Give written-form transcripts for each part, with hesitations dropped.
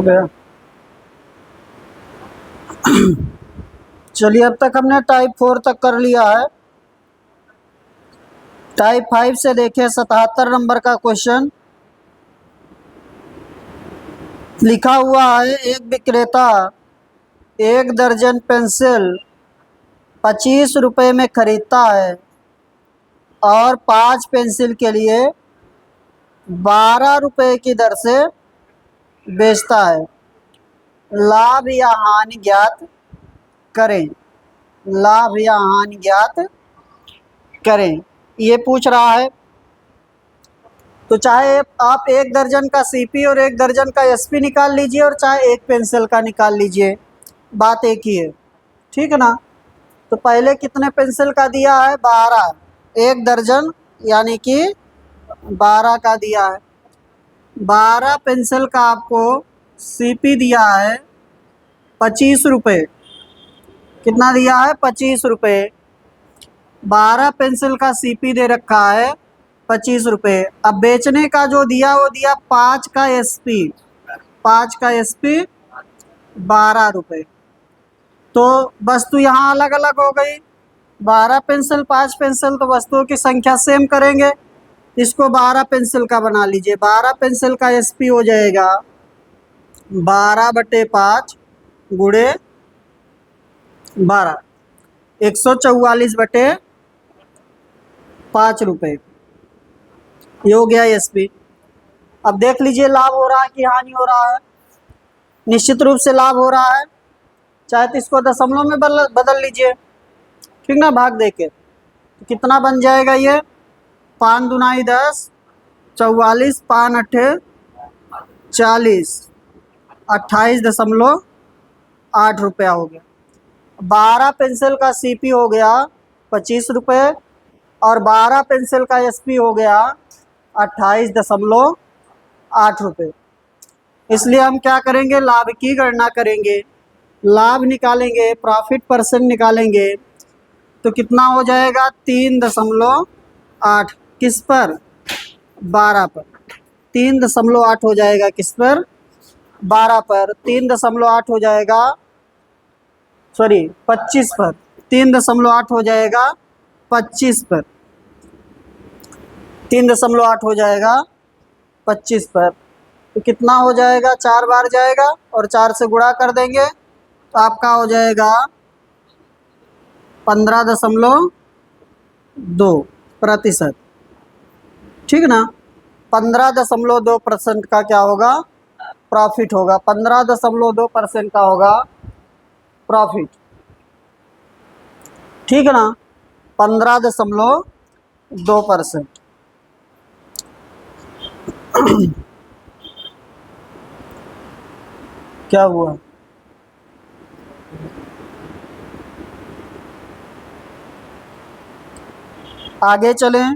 हो गया। चलिए, अब तक हमने टाइप 4 तक कर लिया है। टाइप 5 से देखिए 77 नंबर का क्वेश्चन लिखा हुआ है। एक विक्रेता 1 दर्जन पेंसिल 25 रुपये में खरीदता है और 5 पेंसिल के लिए 12 रुपये की दर से बेचता है। लाभ या हानि ज्ञात करें। लाभ या हानि ज्ञात करें, ये पूछ रहा है। तो चाहे आप 1 दर्जन का सीपी और 1 दर्जन का एसपी निकाल लीजिए और चाहे 1 पेंसिल का निकाल लीजिए, बात एक ही है, ठीक है ना। तो पहले कितने पेंसिल का दिया है? 12। 1 दर्जन यानी कि 12 का दिया है। 12 पेंसिल का आपको सीपी दिया है 25 रुपये। कितना दिया है? 25 रुपये। 12 पेंसिल का सीपी दे रखा है 25 रुपये। अब बेचने का जो दिया वो दिया 5 का एसपी। 5 का एसपी 12 रुपये। तो वस्तु यहाँ अलग अलग हो गई। 12 पेंसिल 5 पेंसिल, तो वस्तुओं की संख्या सेम करेंगे। इसको 12 पेंसिल का बना लीजिए। 12 पेंसिल का एसपी हो जाएगा 12/5 गुणे 12, 144/5 रुपये। ये हो गया एसपी। अब देख लीजिए लाभ हो रहा है कि हानि हो रहा है। निश्चित रूप से लाभ हो रहा है। चाहे तो इसको दशमलव में बदल लीजिए, ठीक ना, भाग दे के। तो कितना बन जाएगा ये? 5 दूनाई 10, 44, 5 अट्ठे 40, 28.8 रुपया हो गया। 12 पेंसिल का सीपी हो गया 25 रुपये और 12 पेंसिल का एसपी हो गया 28.8 रुपये। इसलिए हम क्या करेंगे? लाभ की गणना करेंगे। लाभ निकालेंगे, प्रॉफिट परसेंट निकालेंगे, तो कितना हो जाएगा? 3.8। किस पर? 12 पर। 3.8 हो जाएगा किस पर? 12 पर। 3.8 हो जाएगा, सॉरी 25 पर। 3.8 हो जाएगा 25 पर। 3.8 हो जाएगा 25 पर। तो कितना हो जाएगा? 4 बार जाएगा और 4 से गुणा कर देंगे तो आपका हो जाएगा 15.2%, ठीक ना। 15.2% का क्या होगा? प्रॉफिट होगा। 15.2% का होगा प्रॉफिट, ठीक है ना। 15.2%। क्या हुआ? आगे चलें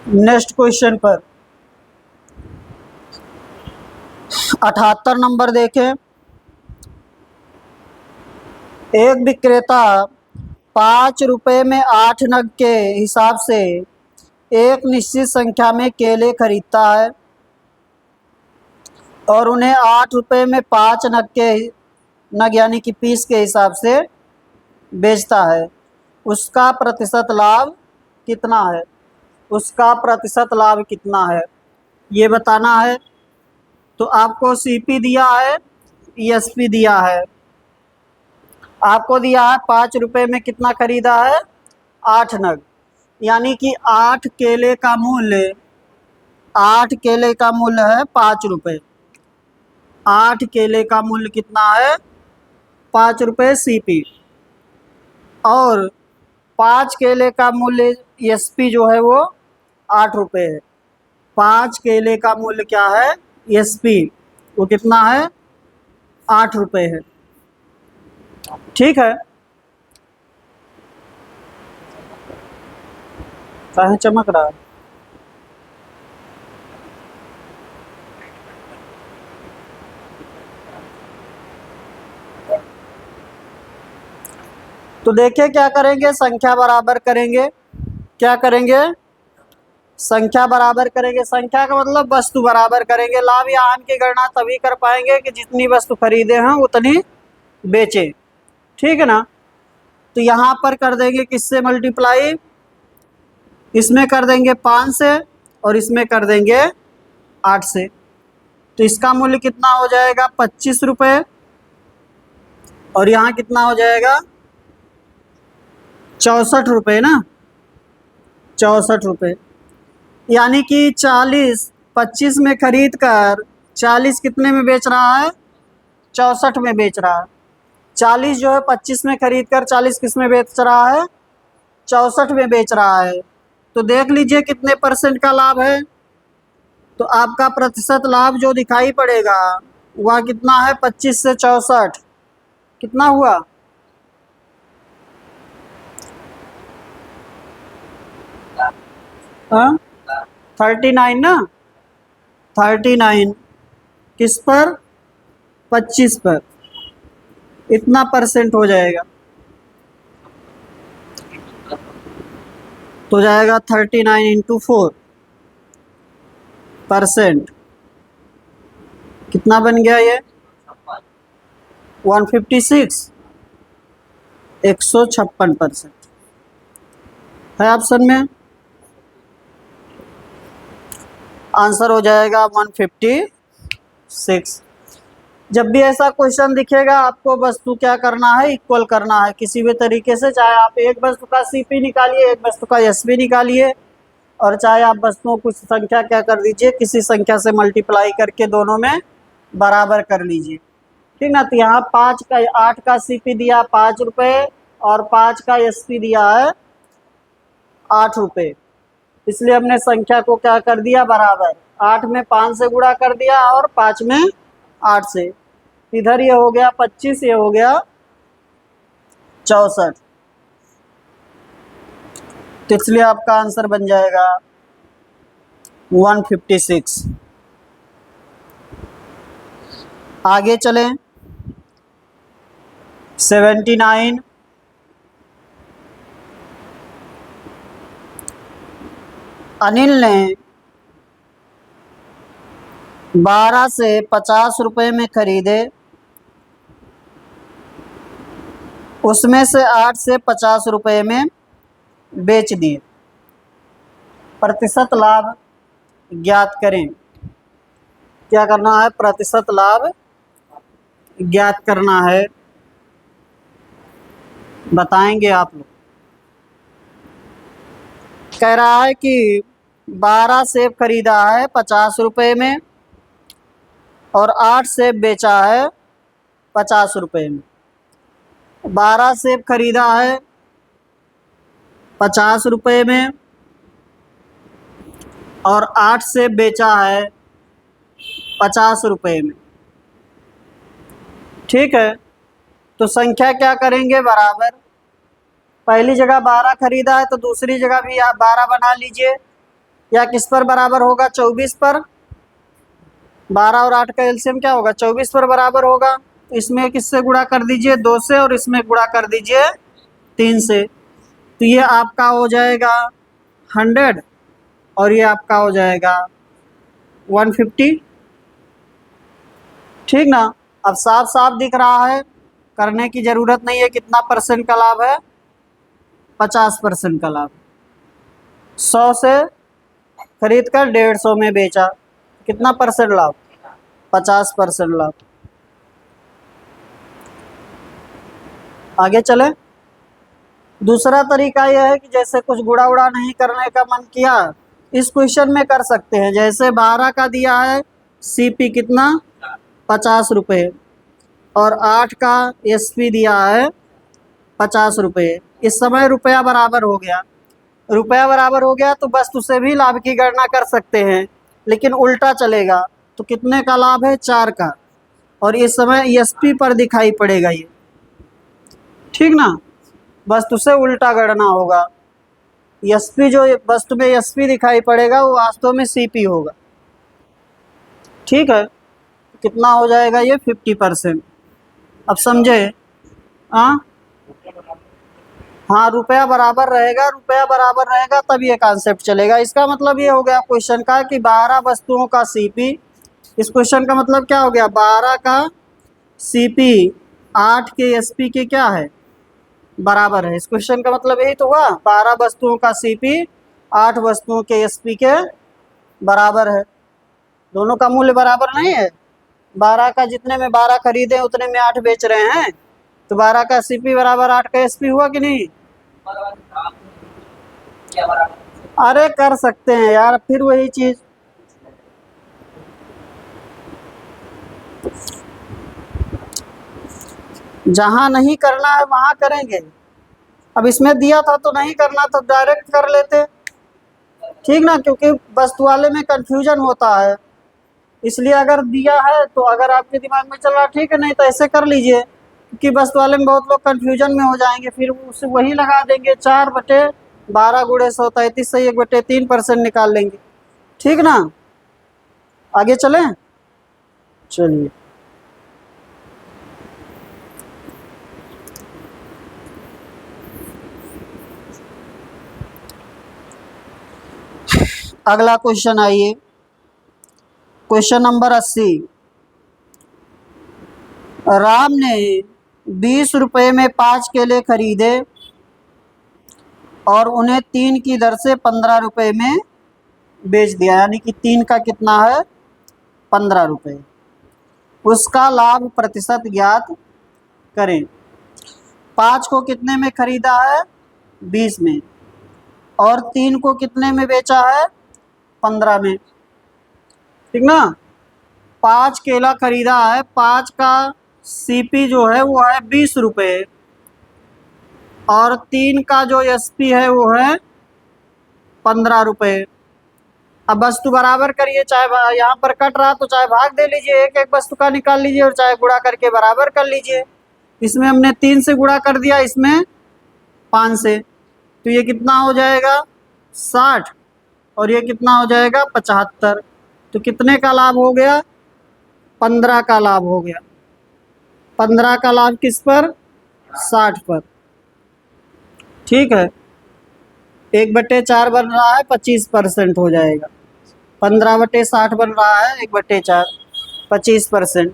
नेक्स्ट क्वेश्चन पर। 78 नंबर देखें। एक विक्रेता 5 रुपये में 8 नग के हिसाब से एक निश्चित संख्या में केले खरीदता है और उन्हें 8 रुपये में 5 नग यानी कि पीस के हिसाब से बेचता है। उसका प्रतिशत लाभ कितना है? उसका प्रतिशत लाभ कितना है ये बताना है। तो आपको सीपी दिया है, ईएसपी दिया है। आपको दिया है 5 रुपये में कितना खरीदा है? 8 नग, यानी कि 8 केले का मूल्य 8 केले का मूल्य है 5 रुपये। 8 केले का मूल्य कितना है? 5 रुपये सीपी। और 5 केले का मूल्य एसपी जो है वो 8 रुपये है। 5 केले का मूल्य क्या है? एसपी, वो कितना है? 8 रुपये है, ठीक है। काहे चमक रहा है? तो देखिए क्या करेंगे, संख्या बराबर करेंगे। क्या करेंगे? संख्या बराबर करेंगे, संख्या का मतलब वस्तु बराबर करेंगे। लाभ या हानि की गणना तभी कर पाएंगे कि जितनी वस्तु खरीदे हैं उतनी बेचे, ठीक है ना। तो यहाँ पर कर देंगे किससे मल्टीप्लाई, इसमें कर देंगे 5 से और इसमें कर देंगे 8 से। तो इसका मूल्य कितना हो जाएगा 25 रुपये और यहाँ कितना हो जाएगा 64 रुपये ना, 64 रुपये। यानी कि 40 25 में खरीद कर 40 कितने में बेच रहा है, 64 में बेच रहा है। 40 जो है 25 में खरीद कर 40 किस में बेच रहा है, 64 में बेच रहा है। तो देख लीजिए कितने परसेंट का लाभ है। तो आपका प्रतिशत लाभ जो दिखाई पड़ेगा वह कितना है, 25 से 64 कितना हुआ, हाँ 39 ना, 39 किस पर, 25 पर, इतना परसेंट हो जाएगा। तो जाएगा 39 इंटू 4 परसेंट, कितना बन गया ये 156, 156% है ऑप्शन में। आंसर हो जाएगा 156। जब भी ऐसा क्वेश्चन दिखेगा आपको वस्तु क्या करना है, इक्वल करना है किसी भी तरीके से। चाहे आप एक वस्तु का सीपी निकालिए, एक वस्तु का एसपी निकालिए, और चाहे आप वस्तुओं कुछ संख्या क्या कर दीजिए, किसी संख्या से मल्टीप्लाई करके दोनों में बराबर कर लीजिए, ठीक ना। तो यहाँ 8 का सीपी दिया 5 रुपये और 5 का एसपी दिया है 8 रुपये, इसलिए हमने संख्या को क्या कर दिया बराबर, 8 में 5 से गुणा कर दिया और 5 में 8 से। इधर ये हो गया 25, ये हो गया 64। तो इसलिए आपका आंसर बन जाएगा 156। आगे चलें, 79 अनिल ने 12 से 50 रुपये में खरीदे, उसमें से 8 से 50 रुपये में बेच दिए। प्रतिशत लाभ ज्ञात करें। क्या करना है, प्रतिशत लाभ ज्ञात करना है, बताएंगे आप लोग। कह रहा है कि 12 सेब खरीदा है 50 रुपये में और 8 सेब बेचा है 50 रुपये में। 12 सेब खरीदा है 50 रुपये में और 8 सेब बेचा है 50 रुपये में, ठीक है। तो संख्या क्या करेंगे बराबर, पहली जगह 12 खरीदा है तो दूसरी जगह भी आप 12 बना लीजिए, या किस पर बराबर होगा, 24 पर। 12 और 8 का एलसीएम क्या होगा, 24 पर बराबर होगा। इसमें किससे गुणा कर दीजिए, 2 से, और इसमें गुणा कर दीजिए 3 से। तो ये आपका हो जाएगा 100 और ये आपका हो जाएगा 150, ठीक ना। अब साफ साफ दिख रहा है, करने की ज़रूरत नहीं है। कितना परसेंट का लाभ है, 50% का लाभ। 100 से खरीद कर 150 में बेचा, कितना परसेंट लाभ, 50% लाभ। आगे चले, दूसरा तरीका यह है कि जैसे कुछ गुणा उड़ा नहीं करने का मन किया, इस क्वेश्चन में कर सकते हैं। जैसे 12 का दिया है सीपी कितना 50 रुपये और 8 का एसपी दिया है 50 रुपये। इस समय रुपया बराबर हो गया, रुपया बराबर हो गया तो बस उसे भी लाभ की गणना कर सकते हैं, लेकिन उल्टा चलेगा। तो कितने का लाभ है, 4 का, और इस समय एसपी पर दिखाई पड़ेगा ये, ठीक ना। बस उसे उल्टा गणना होगा। एसपी जो वस्तु में एसपी दिखाई पड़ेगा वो वास्तव में सीपी होगा, ठीक है। कितना हो जाएगा ये 50%। अब समझे, हाँ हाँ, रुपया बराबर रहेगा, रुपया बराबर रहेगा तब ये कॉन्सेप्ट चलेगा। इसका मतलब ये हो गया क्वेश्चन का कि 12 वस्तुओं का सीपी, इस क्वेश्चन का मतलब क्या हो गया, 12 का सीपी 8 के एसपी के क्या है, बराबर है। इस क्वेश्चन का मतलब यही तो हुआ, 12 वस्तुओं का सीपी 8 वस्तुओं के एसपी के बराबर है। दोनों का मूल्य बराबर नहीं है, 12 का जितने में 12 खरीदे उतने में 8 बेच रहे हैं, तो 12 का सीपी बराबर 8 का एसपी हुआ कि नहीं। अरे कर सकते हैं यार, फिर वही चीज। जहां नहीं करना है वहां करेंगे। अब इसमें दिया था तो नहीं करना तो डायरेक्ट कर लेते, ठीक ना, क्योंकि वस्तु वाले में कंफ्यूजन होता है। इसलिए अगर दिया है तो अगर आपके दिमाग में चल रहा ठीक है, नहीं तो ऐसे कर लीजिए, क्योंकि वस्तु वाले में बहुत लोग कंफ्यूजन में हो जाएंगे, फिर उसे वही लगा देंगे 4/12 गुणे 133 से 1/3% निकाल लेंगे, ठीक ना। आगे चलें, चलिए। अगला क्वेश्चन आइए, क्वेश्चन नंबर 80। राम ने 20 रुपए में 5 केले खरीदे और उन्हें 3 की दर से 15 रुपए में बेच दिया, यानी कि 3 का कितना है, 15 रुपए। उसका लाभ प्रतिशत ज्ञात करें। 5 को कितने में खरीदा है, 20 में, और 3 को कितने में बेचा है, 15 में, ठीक ना। 5 केला खरीदा है, 5 का सीपी जो है वो है 20 रुपए, और 3 का जो एसपी है वो है 15 रुपए। अब वस्तु बराबर करिए, चाहे यहाँ पर कट रहा तो चाहे भाग दे लीजिए, एक एक वस्तु का निकाल लीजिए, और चाहे गुणा करके बराबर कर लीजिए। इसमें हमने 3 से गुणा कर दिया, इसमें 5 से, तो ये कितना हो जाएगा 60, और ये कितना हो जाएगा 75। तो कितने का लाभ हो गया, 15 का लाभ हो गया। 15 का लाभ किस पर, 60 पर, ठीक है। 1/4 बन रहा है, 25% हो जाएगा। 15/60 बन रहा है, 1/4, 25%,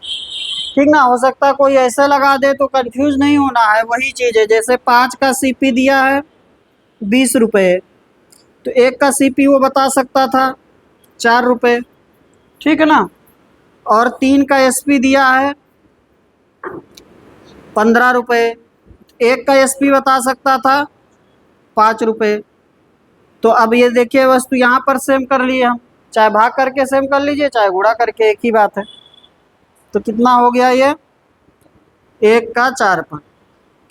ठीक ना। हो सकता है कोई ऐसे लगा दे तो कंफ्यूज नहीं होना है, वही चीज़ है। जैसे 5 का सीपी दिया है 20 रुपए, तो 1 का सीपी वो बता सकता था 4 रुपए, ठीक है ना। और 3 का एसपी दिया है 15 रुपए, 1 का एसपी बता सकता था 5 रुपए। तो अब ये देखिए, वस्तु यहाँ पर सेम कर लिए हम, चाहे भाग करके सेम कर लीजिए, चाहे गुणा करके, एक ही बात है। तो कितना हो गया ये, 1 का 4 पर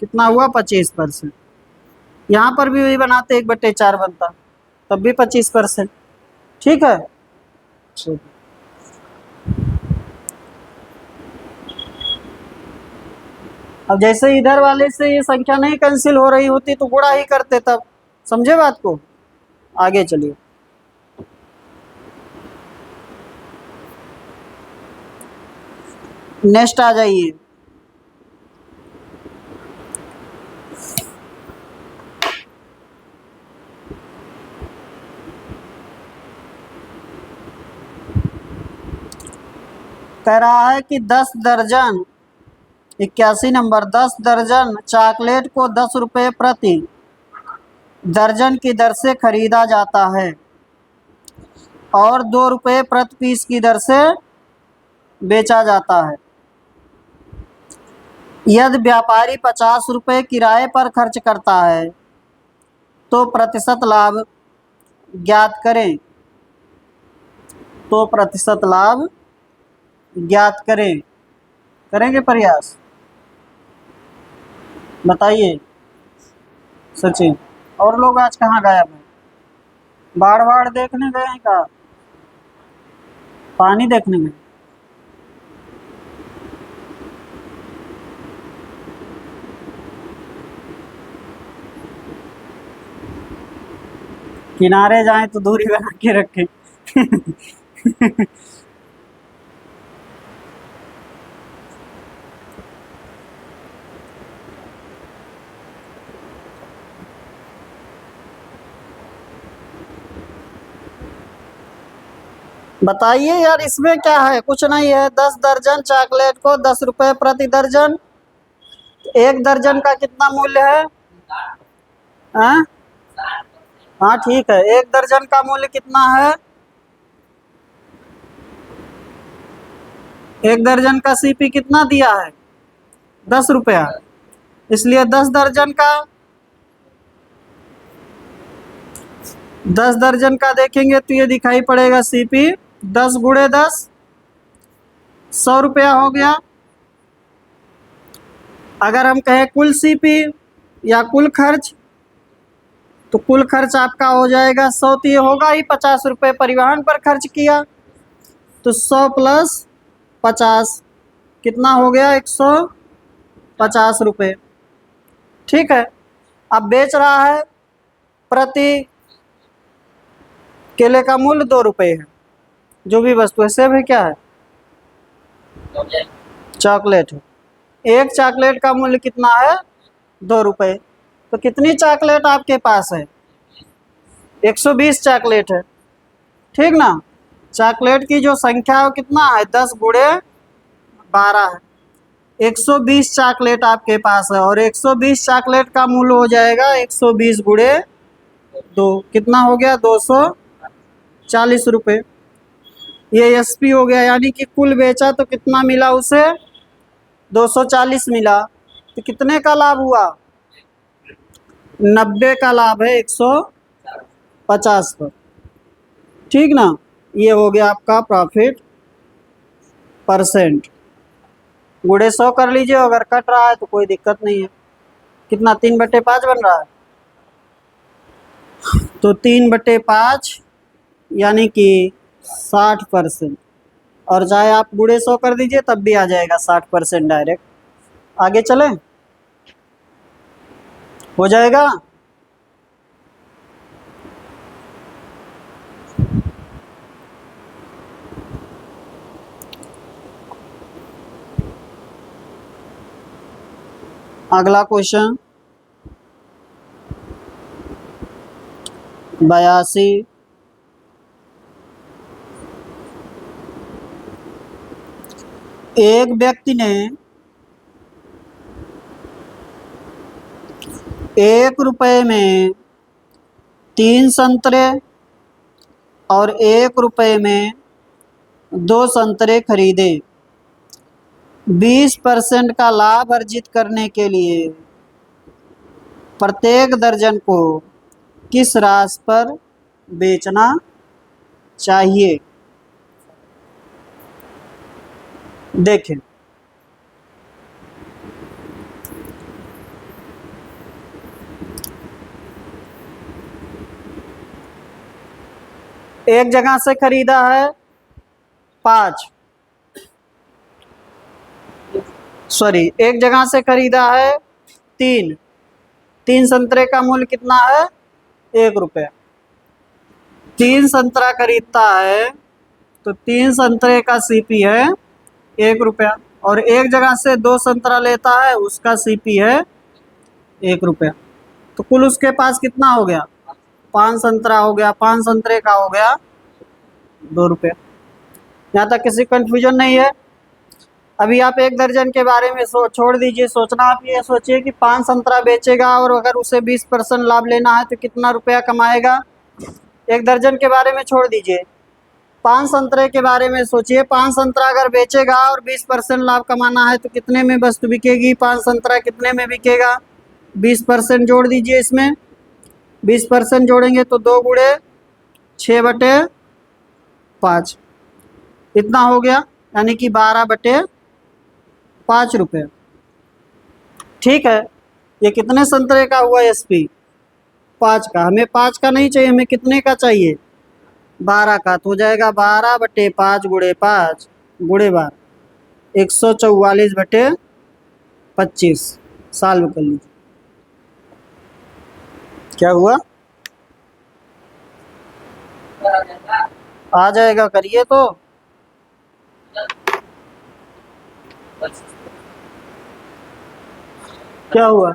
कितना हुआ, 25%। यहाँ पर भी वही बनाते, 1/4 बनता, तब भी 25%, ठीक है। अब जैसे इधर वाले से ये संख्या नहीं कैंसिल हो रही होती तो गुणा ही करते, तब समझे बात को। आगे चलिए, नेक्स्ट आ जाइए। कह रहा है कि 10 दर्जन, 81 नंबर, 10 दर्जन चॉकलेट को 10 रुपये प्रति दर्जन की दर से खरीदा जाता है और 2 रुपये प्रति पीस की दर से बेचा जाता है। यदि व्यापारी 50 रुपये किराए पर खर्च करता है तो प्रतिशत लाभ ज्ञात करें। तो प्रतिशत लाभ ज्ञात करें, करेंगे प्रयास, बताइए सचिन। और लोग आज कहाँ गायब हैं, बाढ़ बाढ़ देखने गए हैं क्या, पानी देखने गए। किनारे जाएं तो दूरी बना के रखें। बताइए यार, इसमें क्या है, कुछ नहीं है। 10 दर्जन चॉकलेट को 10 रुपए प्रति दर्जन। एक दर्जन का कितना मूल्य है? हाँ हाँ ठीक है, एक दर्जन का मूल्य कितना है? एक दर्जन का सीपी कितना दिया है? 10 रुपया। इसलिए 10 दर्जन का देखेंगे तो ये दिखाई पड़ेगा सीपी 10 × 10 100 रुपया हो गया। अगर हम कहें कुल सीपी या कुल खर्च, तो कुल खर्च आपका हो जाएगा 100, तो ये होगा ही 50 रुपये परिवहन पर खर्च किया, तो 100 + 50 कितना हो गया? 150 रुपये। ठीक है। अब बेच रहा है, प्रति केले का मूल्य 2 रुपये है। जो भी वस्तु है, सेब है, क्या है? चॉकलेट है। एक चॉकलेट का मूल्य कितना है? 2 रुपये। तो कितनी चॉकलेट आपके पास है? 120 चॉकलेट है, ठीक ना। चॉकलेट की जो संख्या है वो कितना है? 10 × 12 है। 120 चॉकलेट आपके पास है, और 120 चॉकलेट का मूल्य हो जाएगा 120 × 2, कितना हो गया? 240 रुपये। ये एसपी हो गया, यानी कि कुल बेचा तो कितना मिला उसे? 240 मिला। तो कितने का लाभ हुआ? 90 का लाभ है 150 पर, ठीक ना। ये हो गया आपका प्रॉफिट परसेंट। × 100 कर लीजिए, अगर कट रहा है तो कोई दिक्कत नहीं है। कितना? 3/5 बन रहा है, तो 3/5 यानी कि 60%। और चाहे आप × 100 कर दीजिए तब भी आ जाएगा 60% डायरेक्ट। आगे चलें, हो जाएगा। अगला क्वेश्चन 82। एक व्यक्ति ने 1 रुपये में 3 संतरे और 1 रुपये में 2 संतरे खरीदे। 20% का लाभ अर्जित करने के लिए प्रत्येक दर्जन को किस राशि पर बेचना चाहिए? देखें, एक जगह से खरीदा है 5, सॉरी, एक जगह से खरीदा है 3 संतरे का मूल्य कितना है? 1 रुपया। 3 संतरा खरीदता है तो 3 संतरे का सीपी है 1 रुपया, और एक जगह से 2 संतरा लेता है, उसका सीपी है 1 रुपया। तो कुल उसके पास कितना हो गया? 5 संतरा हो गया, 5 संतरे का हो गया 2 रुपया। यहाँ तक किसी कंफ्यूजन नहीं है? अभी आप एक दर्जन के बारे में छोड़ दीजिए सोचना, आप ये सोचिए कि 5 संतरा बेचेगा और अगर उसे 20% लाभ लेना है तो कितना रुपया कमाएगा। एक दर्जन के बारे में छोड़ दीजिए, 5 संतरे के बारे में सोचिए। 5 संतरा अगर बेचेगा और 20% लाभ कमाना है तो कितने में वस्तु बिकेगी? 5 संतरा कितने में बिकेगा? 20% जोड़ दीजिए इसमें। 20% जोड़ेंगे तो 2 × 6/5 इतना हो गया, यानी कि 12/5 रुपये। ठीक है, ये कितने संतरे का हुआ एसपी? 5 का। हमें 5 का नहीं चाहिए, हमें कितने का चाहिए? 12 का। तो हो जाएगा 12/5 × 5 × 12, 144/25। सॉल्व कर लीजिए, क्या हुआ? आ जाएगा, करिए तो। क्या हुआ?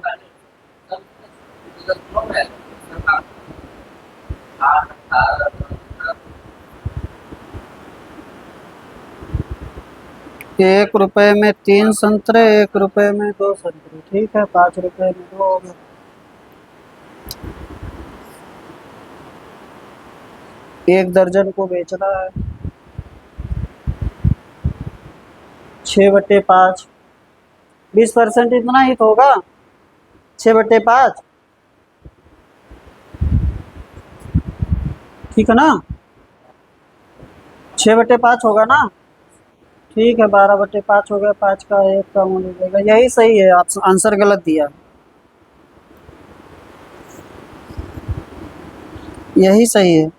1 रुपए में 3 संतरे, 1 रुपए में 2 संतरे, ठीक है, 5 रुपए में 2 हो गए। एक दर्जन को बेचना है, 6/5, 20% इतना ही तो होगा, 6/5, ठीक है ना, 6/5 होगा ना, ठीक है, 12/5 हो गया, 5 का 1 का मूल्य देगा, यही सही है, आप आंसर गलत दिया, यही सही है।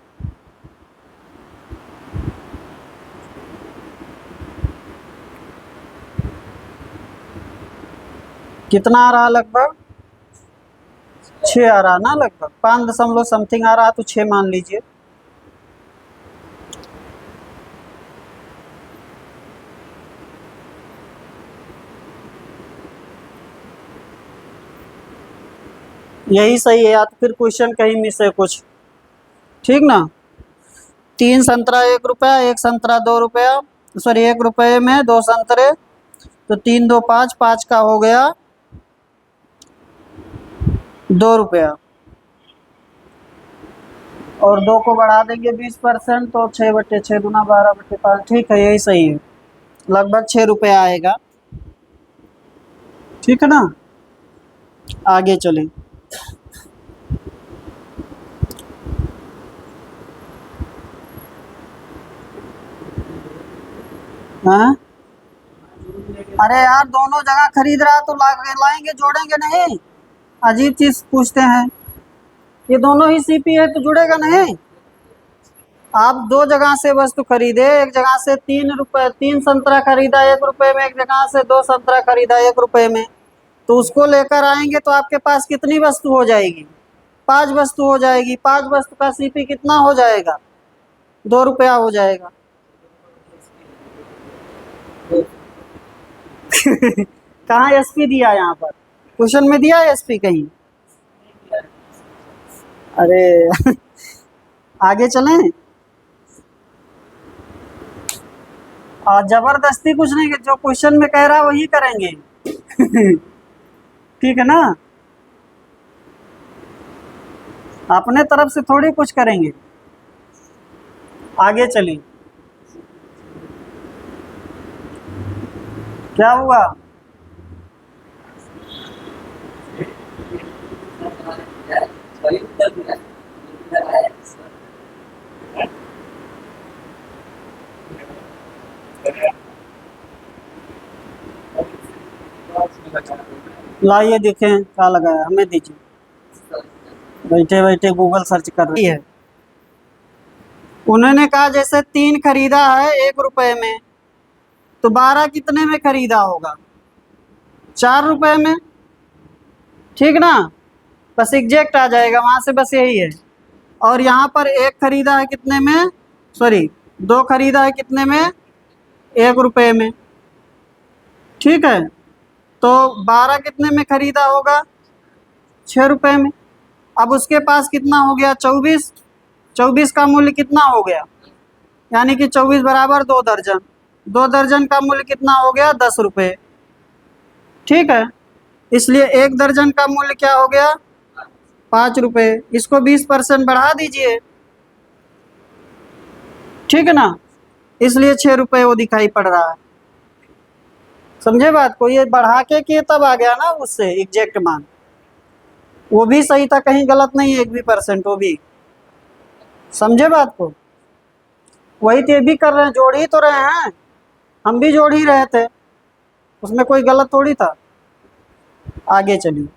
कितना आ रहा लगभग, 6 आ रहा ना, लगभग 5 दशमलव समथिंग आ रहा, तो 6 मान लीजिए। यही सही है, या तो फिर क्वेश्चन कहीं मिस है कुछ, ठीक ना। 3 संतरा 1 रुपया, 1 संतरा 2 रुपया, सॉरी 1 रुपये में 2 संतरे, तो 3 2 5, 5 का हो गया 2 रुपया, और 2 को बढ़ा देंगे 20%, तो 6/6 दूना 12/5, ठीक है, यही सही है, लगभग 6 रुपया आएगा, ठीक है ना। आगे चलें। हाँ, अरे यार दोनों जगह खरीद रहा तो लाएंगे, जोड़ेंगे नहीं, अजीब चीज पूछते हैं, ये दोनों ही सीपी है तो जुड़ेगा नहीं। आप 2 जगह से वस्तु खरीदे, एक जगह से 3 रुपए 3 संतरा खरीदा 1 रुपए में, एक जगह से 2 संतरा खरीदा 1 रुपए में, तो उसको लेकर आएंगे तो आपके पास कितनी वस्तु हो जाएगी, 5 वस्तु हो जाएगी, 5 वस्तु का सीपी कितना हो जाएगा, 2 रुपया हो जाएगा। कहाँ एसपी दिया, यहाँ पर क्वेश्चन में दिया है एसपी कहीं, अरे आगे चलें। जबरदस्ती कुछ नहीं, जो क्वेश्चन में कह रहा है वही करेंगे। ठीक है ना, अपने तरफ से थोड़ी कुछ करेंगे। आगे चलिए, क्या हुआ, लाइए देखें क्या लगाया, हमें दीजिए, बैठे बैठे गूगल सर्च कर रही है। उन्होंने कहा जैसे 3 खरीदा है 1 रुपए में, तो 12 कितने में खरीदा होगा, 4 रुपए में, ठीक ना, बस एग्जैक्ट आ जाएगा वहां से, बस यही है। और यहाँ पर 1 खरीदा है कितने में, सॉरी 2 खरीदा है कितने में, 1 रुपए में, ठीक है, तो 12 कितने में खरीदा होगा, 6 रुपए में। अब उसके पास कितना हो गया, 24, 24 का मूल्य कितना हो गया, यानी कि 24 बराबर 2 दर्जन, 2 दर्जन का मूल्य कितना हो गया, 10 रुपये, ठीक है, इसलिए 1 दर्जन का मूल्य क्या हो गया, 5 रुपये, इसको 20% बढ़ा दीजिए, ठीक है ना, इसलिए 6 रुपये वो दिखाई पड़ रहा है, समझे बात को, ये बढ़ा के किए तब आ गया ना उससे एग्जैक्ट मान, वो भी सही था, कहीं गलत नहीं है 1 भी %, वो भी, समझे बात को, वही तो ये भी कर रहे हैं, जोड़ ही तो रहे हैं, हम भी जोड़ ही रहे थे, उसमें कोई गलत थोड़ी था। आगे चलिए,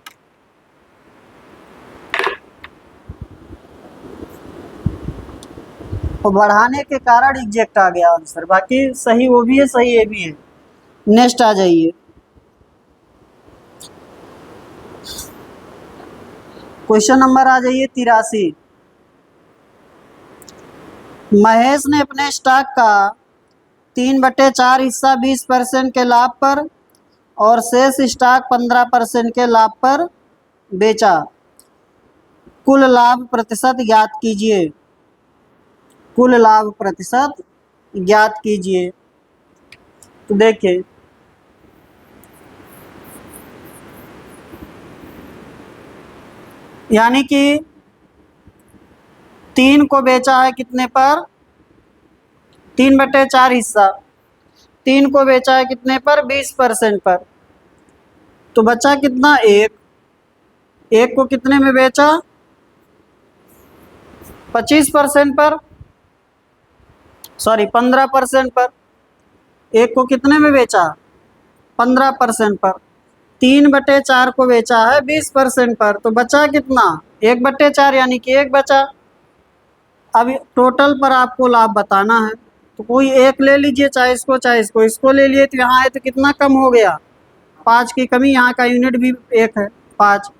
तो बढ़ाने के कारण एग्जैक्ट आ गया आंसर, बाकी सही वो भी है, सही ये भी है। नेक्स्ट आ जाइए, क्वेश्चन नंबर आ जाइए 83। महेश ने अपने स्टॉक का 3/4 हिस्सा 20% के लाभ पर और शेष स्टॉक 15% के लाभ पर बेचा, कुल लाभ प्रतिशत ज्ञात कीजिए, कुल लाभ प्रतिशत ज्ञात कीजिए। देखिए यानी कि 3 को बेचा है कितने पर, 3/4 हिस्सा, 3 को बेचा है कितने पर, 20% पर। तो बचा कितना, एक को कितने में बेचा, 25% पर, सॉरी 15% पर। एक को कितने में बेचा, 15% पर। 3/4 को बेचा है 20% पर, तो बचा कितना, 1/4, यानी कि 1 बचा। अब टोटल पर आपको लाभ बताना है, तो कोई एक ले लीजिए, चाहे इसको चाहे इसको, इसको ले लिए तो यहाँ है तो कितना कम हो गया, 5 की कमी, यहाँ का यूनिट भी 1 है 5।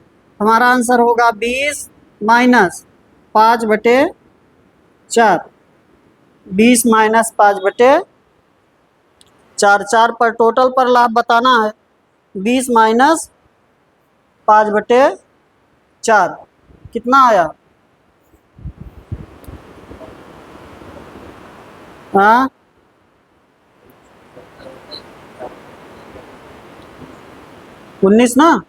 हमारा आंसर होगा 20 माइनस 5/4, 20 माइनस 5/4, 4 पर टोटल पर लाभ बताना है, 20 माइनस 5/4 कितना आया, हाँ 19 ना।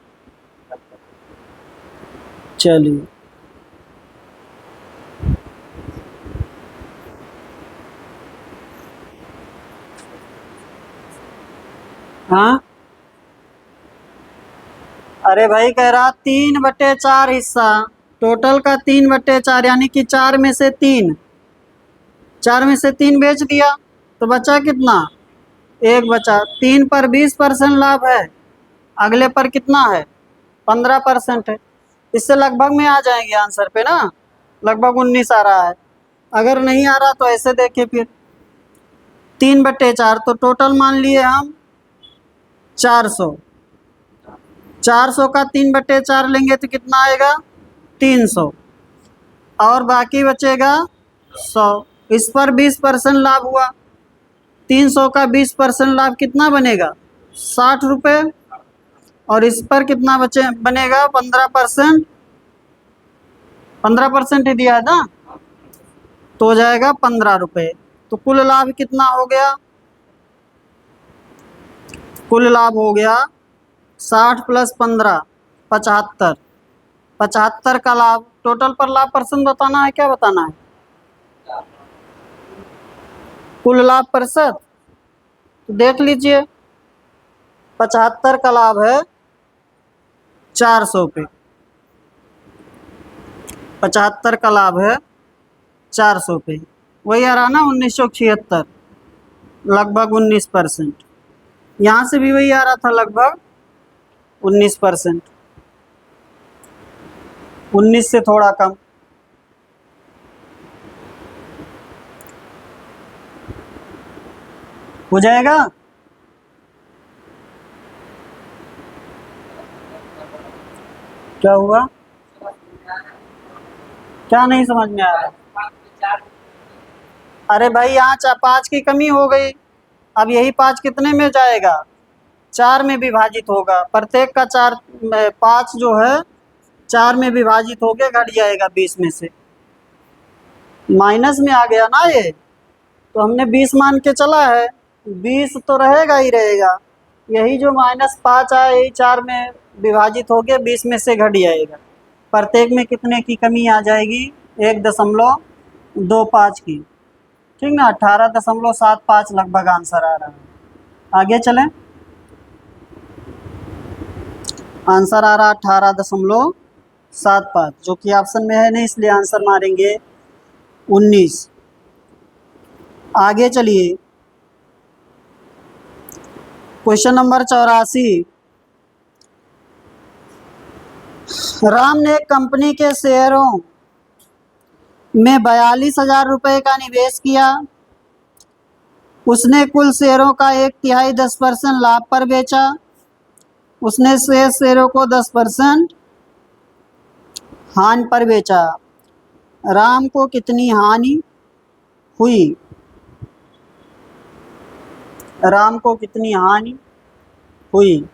चलिए हाँ, अरे भाई कह रहा 3/4 हिस्सा, टोटल का 3/4, यानी कि 4 में से 3, 4 में से 3 बेच दिया, तो बचा कितना, 1 बचा। 3 पर 20% लाभ है, अगले पर कितना है, 15% है। इससे लगभग में आ जाएंगे आंसर पे ना, लगभग 19 आ रहा है। अगर नहीं आ रहा तो ऐसे देखें फिर, 3/4, तो टोटल मान लिए हम 400, 400 का 3/4 लेंगे तो कितना आएगा, 300, और बाकी बचेगा 100। इस पर 20% लाभ हुआ, 300 का 20% लाभ कितना बनेगा, 60 रुपये, और इस पर कितना बचे बनेगा, 15%, 15% ही दिया है ना, तो हो जाएगा 15 रुपये। तो कुल लाभ कितना हो गया, कुल लाभ हो गया 60 + 15, 75, 75 का लाभ। टोटल पर लाभ परसेंट बताना है, क्या बताना है, कुल लाभ प्रतिशत, तो देख लीजिए 75 का लाभ है 400 पे, 75 का लाभ है 400 पे, वही आ रहा ना 1976, लगभग 19%। यहाँ से भी वही आ रहा था, लगभग 19%, 19 से थोड़ा कम। हो जाएगा, क्या हुआ, क्या नहीं समझ में आ रहा, अरे भाई यहाँ 5 की कमी हो गई, अब यही 5 कितने में जाएगा, 4 में विभाजित होगा, प्रत्येक का 4, 5 जो है 4 में विभाजित होके घट जाएगा 20 में से, माइनस में आ गया ना ये, तो हमने 20 मान के चला है, 20 तो रहेगा ही रहेगा, यही जो -5 आए यही 4 में विभाजित होके 20 में से घट जाएगा। प्रत्येक में कितने की कमी आ जाएगी, 1.25 की, ठीक ना, 18.75 लगभग आंसर आ रहा है। आगे चलें, आंसर आ रहा 18.75, जो कि ऑप्शन में है नहीं, इसलिए आंसर मारेंगे 19। आगे चलिए, क्वेश्चन नंबर 84। राम ने कंपनी के शेयरों में 42,000 रुपये का निवेश किया, उसने कुल शेयरों का 1/3 10% लाभ पर बेचा, उसने शेष शेयरों को 10% हानि पर बेचा, राम को कितनी हानि हुई, राम को कितनी हानि हुई,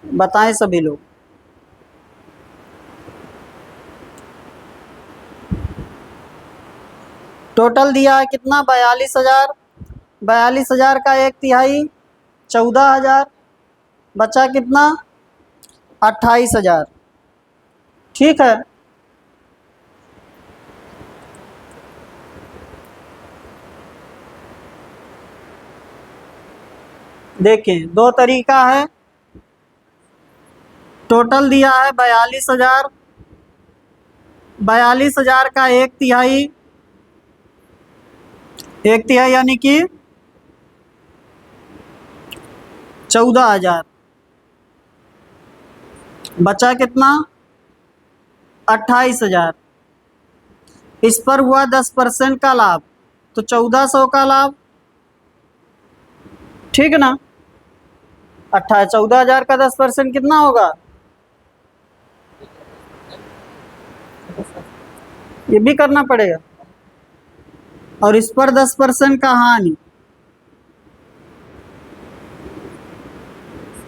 बताएं सभी लोग। टोटल दिया है कितना, 42,000, 42,000 का 1/3 14,000, बचा कितना 28,000। ठीक है, देखें दो तरीका है। टोटल दिया है 42,000, 42,000 का एक तिहाई यानी कि 14,000, बचा कितना 28,000। इस पर हुआ 10% का लाभ, तो 1400 का लाभ। ठीक है ना, 14,000 का 10% कितना होगा, ये भी करना पड़ेगा। और इस पर 10% का हानि,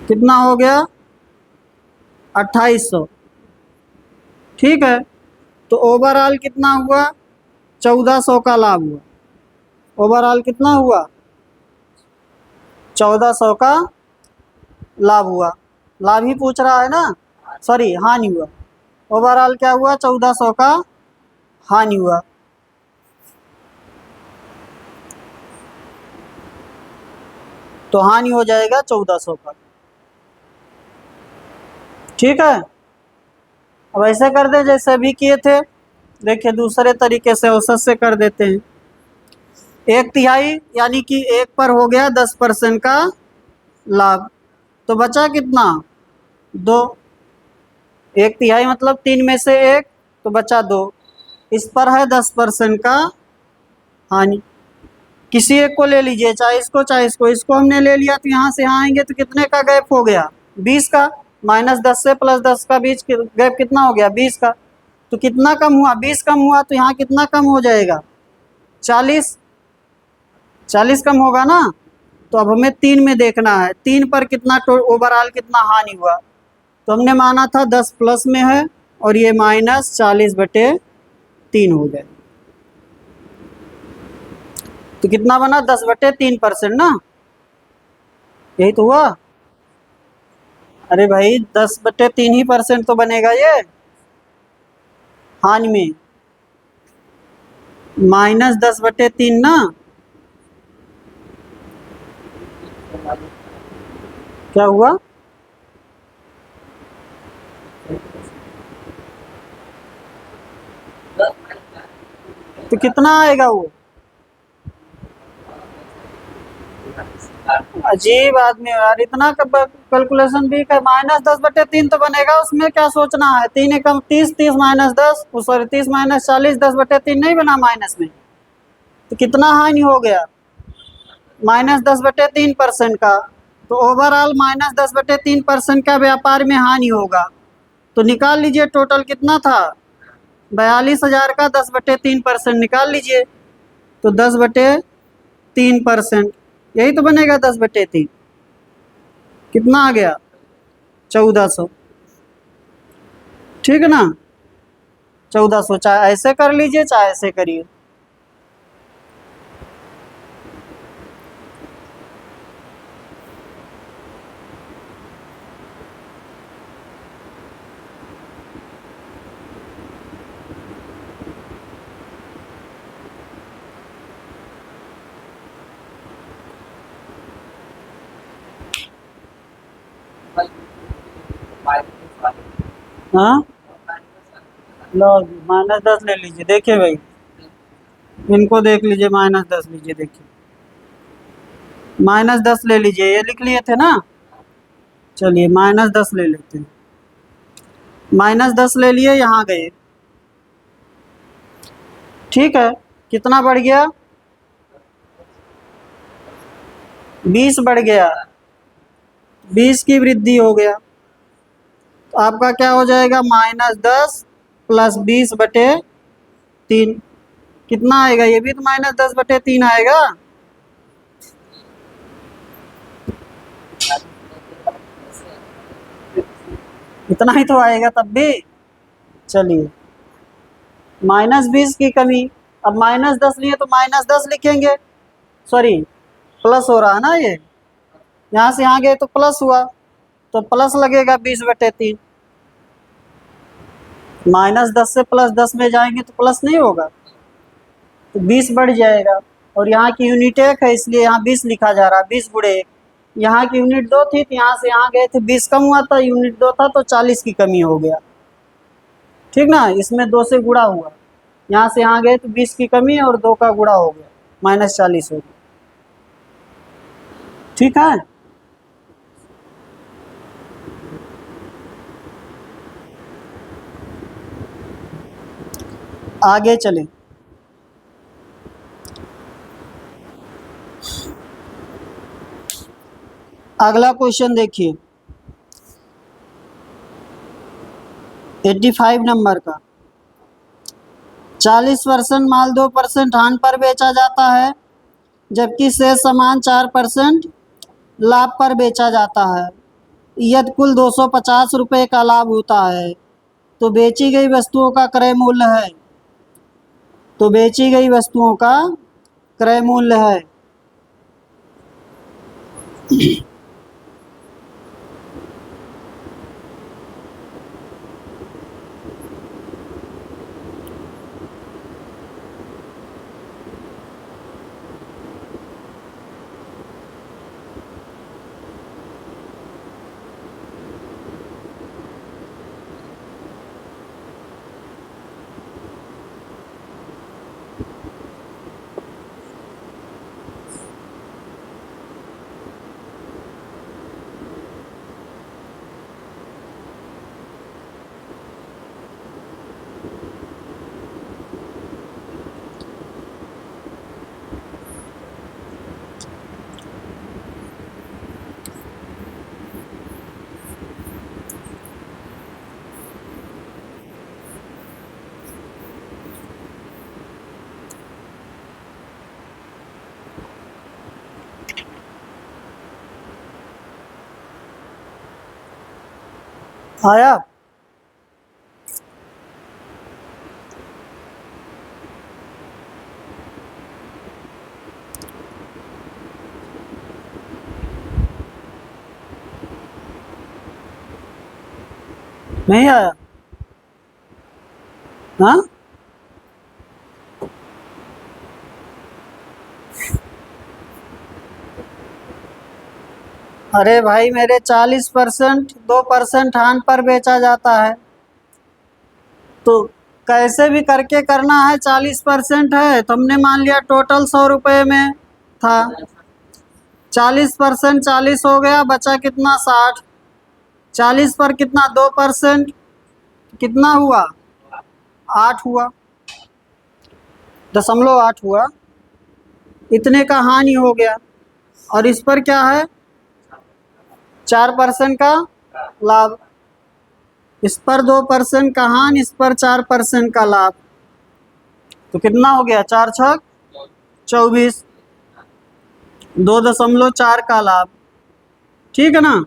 कितना हो गया 2800। ठीक है, तो ओवरऑल कितना हुआ 1400 का लाभ हुआ। ओवरऑल कितना हुआ 1400 का लाभ हुआ। लाभ ही पूछ रहा है ना, सॉरी हानि हुआ। ओवरऑल क्या हुआ 1400 का हानि हुआ। तो हानि हो जाएगा 1400 का। ठीक है, अब ऐसे कर दे जैसे अभी किए थे। देखिए दूसरे तरीके से औसत से कर देते हैं। एक तिहाई यानी कि एक पर हो गया 10% का लाभ, तो बचा कितना 2। एक तिहाई मतलब 3 में से 1, तो बचा 2। इस पर है 10% का हानि। किसी एक को ले लीजिए, चाहे इसको चाहे इसको। इसको हमने ले लिया तो यहाँ से यहाँ आएंगे तो कितने का गैप हो गया 20 का। -10 से +10 का बीच गैप कितना हो गया 20 का। तो कितना कम हुआ 20 कम हुआ, तो यहाँ कितना कम हो जाएगा 40 कम होगा ना। तो अब हमें 3 में देखना है, 3 पर कितना ओवरऑल कितना हानि हुआ। तो हमने माना था 10 प्लस में है और ये -40/3 हो जाए। तो कितना बना 10/3% ना, यही तो हुआ। अरे भाई 10/3 ही % तो बनेगा ये हानि में, -10/3 ना। क्या हुआ तो कितना आएगा वो। अजीब आदमी हो यार, इतना कैलकुलेशन भी कर। -10/3 तो बनेगा, उसमें क्या सोचना है। 3 एकम 30, 30 -10, सॉरी 30 -40, 10/3 नहीं बना माइनस में। तो कितना हानि हो गया -10/3% का। तो ओवरऑल -10/3% का व्यापार में हानि होगा। तो निकाल लीजिए टोटल कितना था 42,000 का 10/3% निकाल लीजिए। तो 10/3%, यही तो बनेगा 10/3। कितना आ गया 1400। ठीक है ना, 1400। चाहे ऐसे कर लीजिए चाहे ऐसे करिए। हाँ लो -10 ले लीजिए। देखिए भाई इनको देख लीजिए, -10 लीजिए। देखिए -10 ले लीजिए, ये लिख लिए थे ना। चलिए -10 ले लेते हैं। -10 ले लिए, यहाँ गए। ठीक है, कितना बढ़ गया 20 बढ़ गया, 20 की वृद्धि हो गया। तो आपका क्या हो जाएगा -10 + 20/3। कितना आएगा, ये भी तो -10/3 आएगा। इतना ही तो आएगा तब भी। चलिए -20 की कमी। अब -10 लिए तो -10 लिखेंगे, सॉरी प्लस हो रहा है ना ये। यहाँ से यहाँ गए तो प्लस हुआ, तो प्लस लगेगा 20/3। -10 से +10 में जाएंगे तो प्लस नहीं होगा, तो 20 बढ़ जाएगा। और यहाँ की यूनिट 1 है इसलिए यहाँ 20 लिखा जा रहा है, 20 × 1। यहाँ की यूनिट 2 थी तो यहाँ से यहाँ गए थे 20 कम हुआ था, यूनिट 2 था तो 40 की कमी हो गया। ठीक ना, इसमें 2 से गुणा हुआ, यहाँ से यहाँ गए तो 20 की कमी और 2 का गुणा हो गया, -40 हो गया। ठीक है, आगे चलें। अगला क्वेश्चन देखिए 85 नंबर का। 40% माल 2% हानि पर बेचा जाता है, जबकि शेष सामान 4% लाभ पर बेचा जाता है। यदि कुल 250 रुपये का लाभ होता है तो बेची गई वस्तुओं का क्रय मूल्य है, तो बेची गई वस्तुओं का क्रय मूल्य है। आया? नहीं आया? हाँ, अरे भाई मेरे 40% 2% हानि पर बेचा जाता है, तो कैसे भी करके करना है। 40% है तो हमने मान लिया टोटल 100 रुपये में था, 40% 40 हो गया, बचा कितना 60। 40 पर कितना 2% कितना हुआ 8 हुआ, 0.8 हुआ, इतने का हानि हो गया। और इस पर क्या है 4% का लाभ, इस पर 2% का हानि, इस पर 4% का लाभ, तो कितना हो गया 4 × 6 = 24, 2.4 का लाभ। ठीक है ना,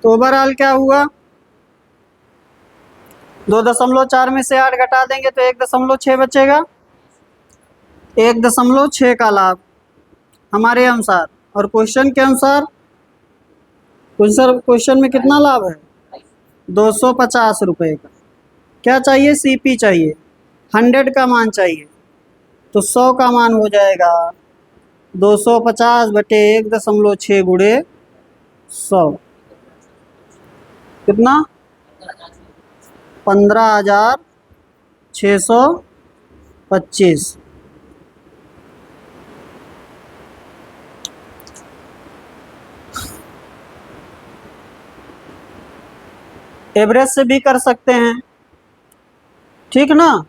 तो ओवरऑल क्या हुआ 2.4 में से 8 घटा देंगे तो 1.6 बचेगा, 1.6 का लाभ हमारे अनुसार। और क्वेश्चन के अनुसार क्वेश्चन में कितना लाभ है 250 रुपये का। क्या चाहिए सीपी चाहिए, 100 का मान चाहिए, तो 100 का मान हो जाएगा 250 बटे 1.6 गुणे 100, कितना 15,625। एवरेज से भी कर सकते हैं, ठीक ना,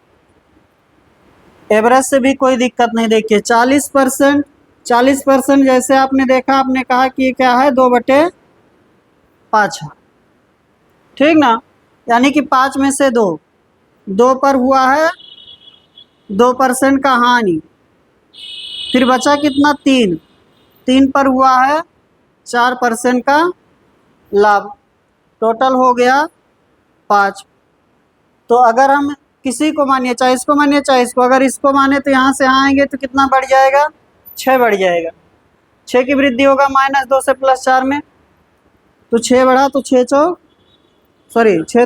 एवरेज से भी कोई दिक्कत नहीं। देखिए 40% जैसे आपने देखा, आपने कहा कि क्या है 2/5 है, ठीक ना, यानी कि 5 में से 2 पर हुआ है 2% का हानि, फिर बचा कितना 3 पर हुआ है 4% का लाभ, टोटल हो गया 5। तो अगर हम किसी को मानिए, चाहे इसको मानिए चाहे इसको, अगर इसको माने तो यहाँ से यहाँ आएंगे तो कितना बढ़ जाएगा 6 बढ़ जाएगा। 6 की वृद्धि होगा -2 से +4 में, तो 6 बढ़ा तो 6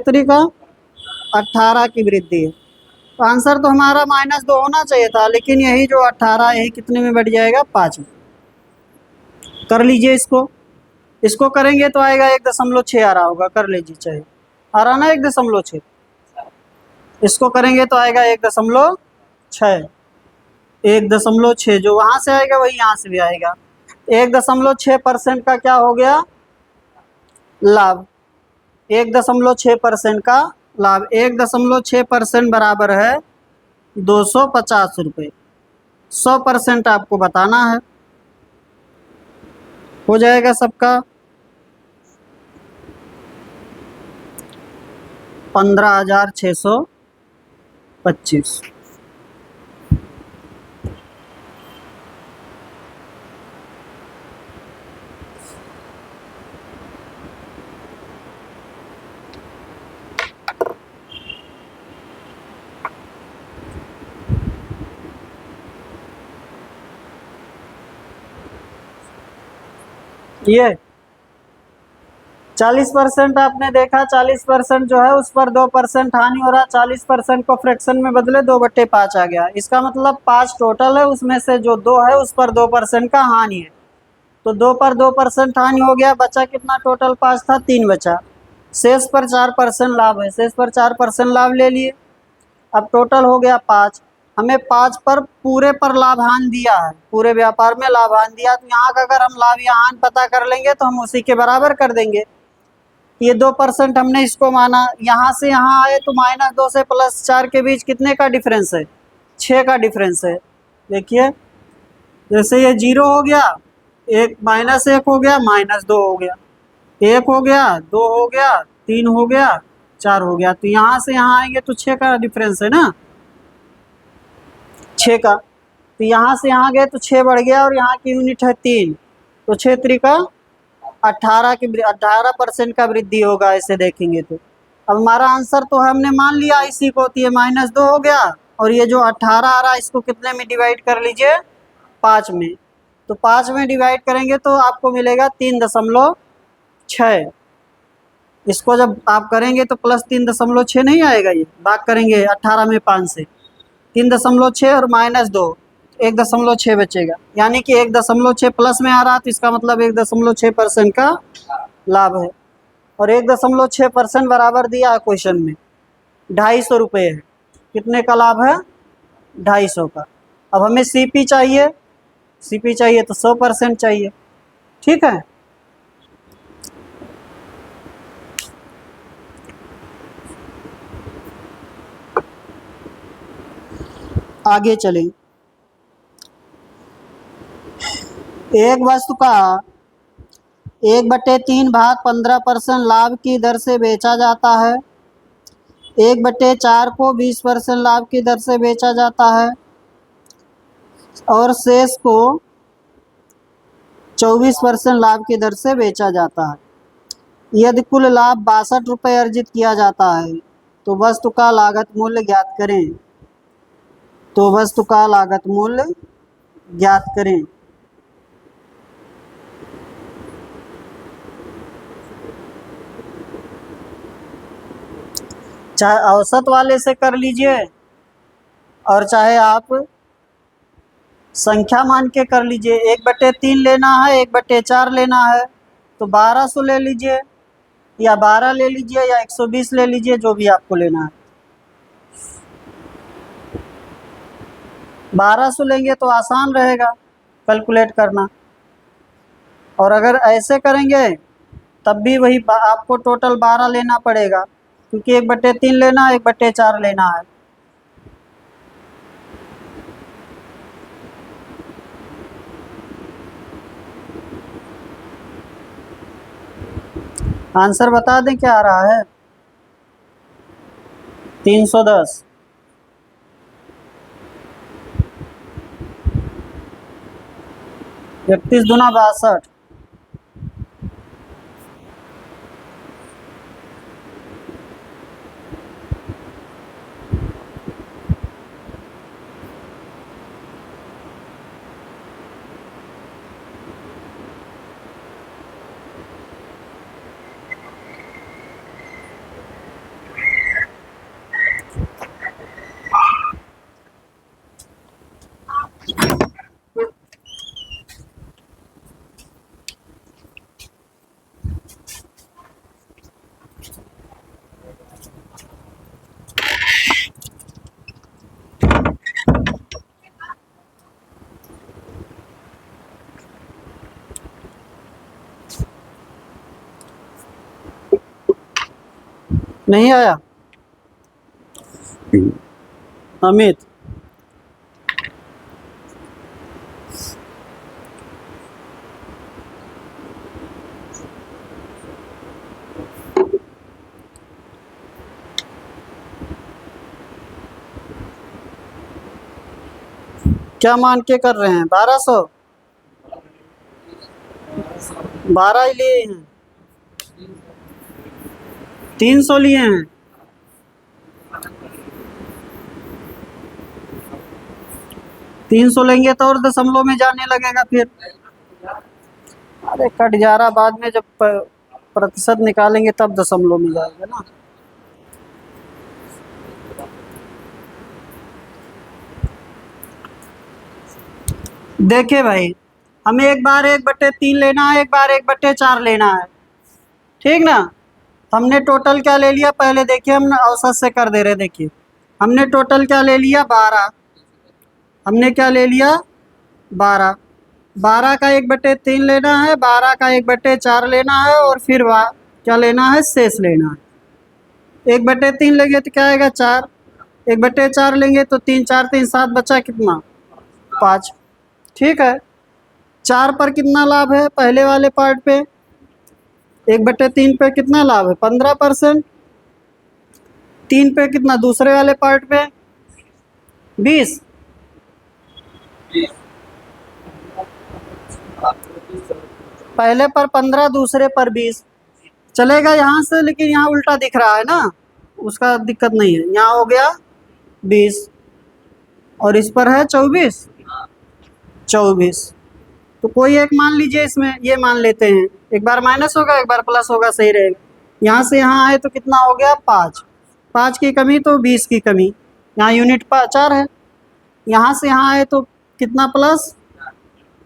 त्रिका 18 की वृद्धि है। तो आंसर तो हमारा -2 होना चाहिए था, लेकिन यही जो 18 यही कितने में बढ़ जाएगा 5 में। कर लीजिए इसको करेंगे तो आएगा 1.6 आ रहा होगा, कर लीजिए चाहे आ रहा ना 1.6, इसको करेंगे तो आएगा 1.6, 1.6 जो वहां से आएगा वही यहाँ से भी आएगा। 1.6% का क्या हो गया लाभ, 1.6% का लाभ, 1.6% बराबर है 250 रुपये। 100% आपको बताना है, हो जाएगा सबका 15,625। ये 40% आपने देखा, 40% जो है उस पर 2% हानि हो रहा, 40% को फ्रैक्शन में बदले 2/5 आ गया। इसका मतलब 5 टोटल है, उसमें से जो 2 है उस पर 2% का हानि है, तो 2 पर 2% हानि हो गया, बचा कितना, टोटल 5 था 3 बचा, शेष पर 4% लाभ है, शेष पर 4% लाभ ले लिए। अब टोटल हो गया 5, हमें 5 पर पूरे पर लाभान दिया है, पूरे व्यापार में लाभान दिया, तो यहाँ का अगर हम लाभ या हानि पता कर लेंगे तो हम उसी के बराबर कर देंगे। ये 2% हमने इसको माना, यहाँ से यहाँ आए तो -2 से +4 के बीच कितने का डिफरेंस है, 6 का डिफरेंस है। देखिए जैसे ये 0 हो गया, एक -1 हो गया, -2 हो गया, 1 हो गया, 2 हो गया, 3 हो गया, 4 हो गया, तो यहाँ से यहाँ आएंगे तो 6 का डिफरेंस है ना, 6 का, तो यहाँ से यहाँ गए तो 6 बढ़ गया, और यहाँ की यूनिट है 3, तो 6 त्रिका 18% का वृद्धि होगा, ऐसे देखेंगे तो। अब हमारा आंसर तो हमने मान लिया इसी को, तो ये -2 हो गया, और ये जो 18 आ रहा है इसको कितने में डिवाइड कर लीजिए, 5 में, तो 5 में डिवाइड करेंगे तो आपको मिलेगा 3.6। इसको जब आप करेंगे तो +3.6 नहीं आएगा, ये भाग करेंगे 18 में 5 से, 3.6 और -2, 1.6 बचेगा, यानी कि 1.6 प्लस में आ रहा, तो इसका मतलब 1.6% का लाभ है, और 1.6% बराबर दिया है क्वेश्चन में 250 रुपये है। कितने का लाभ है, 250 का। अब हमें सीपी चाहिए, सीपी चाहिए तो 100% चाहिए, ठीक है। आगे चलें, एक वस्तु का 1/3 भाग 15% लाभ की दर से बेचा जाता है, 1/4 को 20% लाभ की दर से बेचा जाता है, और शेष को 24% लाभ की दर से बेचा जाता है। यदि कुल लाभ 62 रुपये अर्जित किया जाता है तो वस्तु का लागत मूल्य ज्ञात करें, तो वस्तु का लागत मूल्य ज्ञात करें। चाहे औसत वाले से कर लीजिए, और चाहे आप संख्या मान के कर लीजिए, 1/3 लेना है, 1/4 लेना है, तो 1200 ले लीजिए, या 12 ले लीजिए, या 120 ले लीजिए, जो भी आपको लेना है। 1200 लेंगे तो आसान रहेगा कैलकुलेट करना, और अगर ऐसे करेंगे तब भी वही आपको टोटल 12 लेना पड़ेगा, क्योंकि 1/3 लेना है, 1/4 लेना है। आंसर बता दें क्या आ रहा है, 310। 31 दूना 62, नहीं आया अमित? क्या मान के कर रहे हैं? 1200? 12 ही लिए हैं, 300 लिए हैं। तीन सौ लेंगे तो और दशमलव में जाने लगेगा फिर। अरे कट जा रहा, बाद में जब प्रतिशत निकालेंगे तब दशमलव में जाएगा ना। देखिए भाई, हमें एक बार 1/3 लेना है, एक बार 1/4 लेना है, ठीक ना। हमने टोटल क्या ले लिया पहले देखिए, हम औसत से कर दे रहे। देखिए हमने टोटल क्या ले लिया, 12। हमने क्या ले लिया, 12। 12 का 1/3 लेना है, 12 का 1/4 लेना है, और फिर क्या लेना है, शेष लेना है। 1/3 लेंगे तो क्या आएगा, 4। 1/4 लेंगे तो 3 4 3 7, बचा कितना, 5। ठीक है। 4 पर कितना लाभ है पहले वाले पार्ट पे, 1/3 पे कितना लाभ है, 15%। 3 पे कितना दूसरे वाले पार्ट पे, 20। पहले पर 15, दूसरे पर 20 चलेगा यहाँ से, लेकिन यहाँ उल्टा दिख रहा है ना, उसका दिक्कत नहीं है। यहाँ हो गया 20 और इस पर है 24। 24 तो कोई एक मान लीजिए, इसमें ये मान लेते हैं, एक बार माइनस होगा एक बार प्लस होगा, सही रहेगा। यहाँ से यहाँ आए तो कितना हो गया, 5। 5 की कमी तो 20 की कमी, यहाँ यूनिट 4 है। यहाँ से यहाँ आए तो कितना प्लस,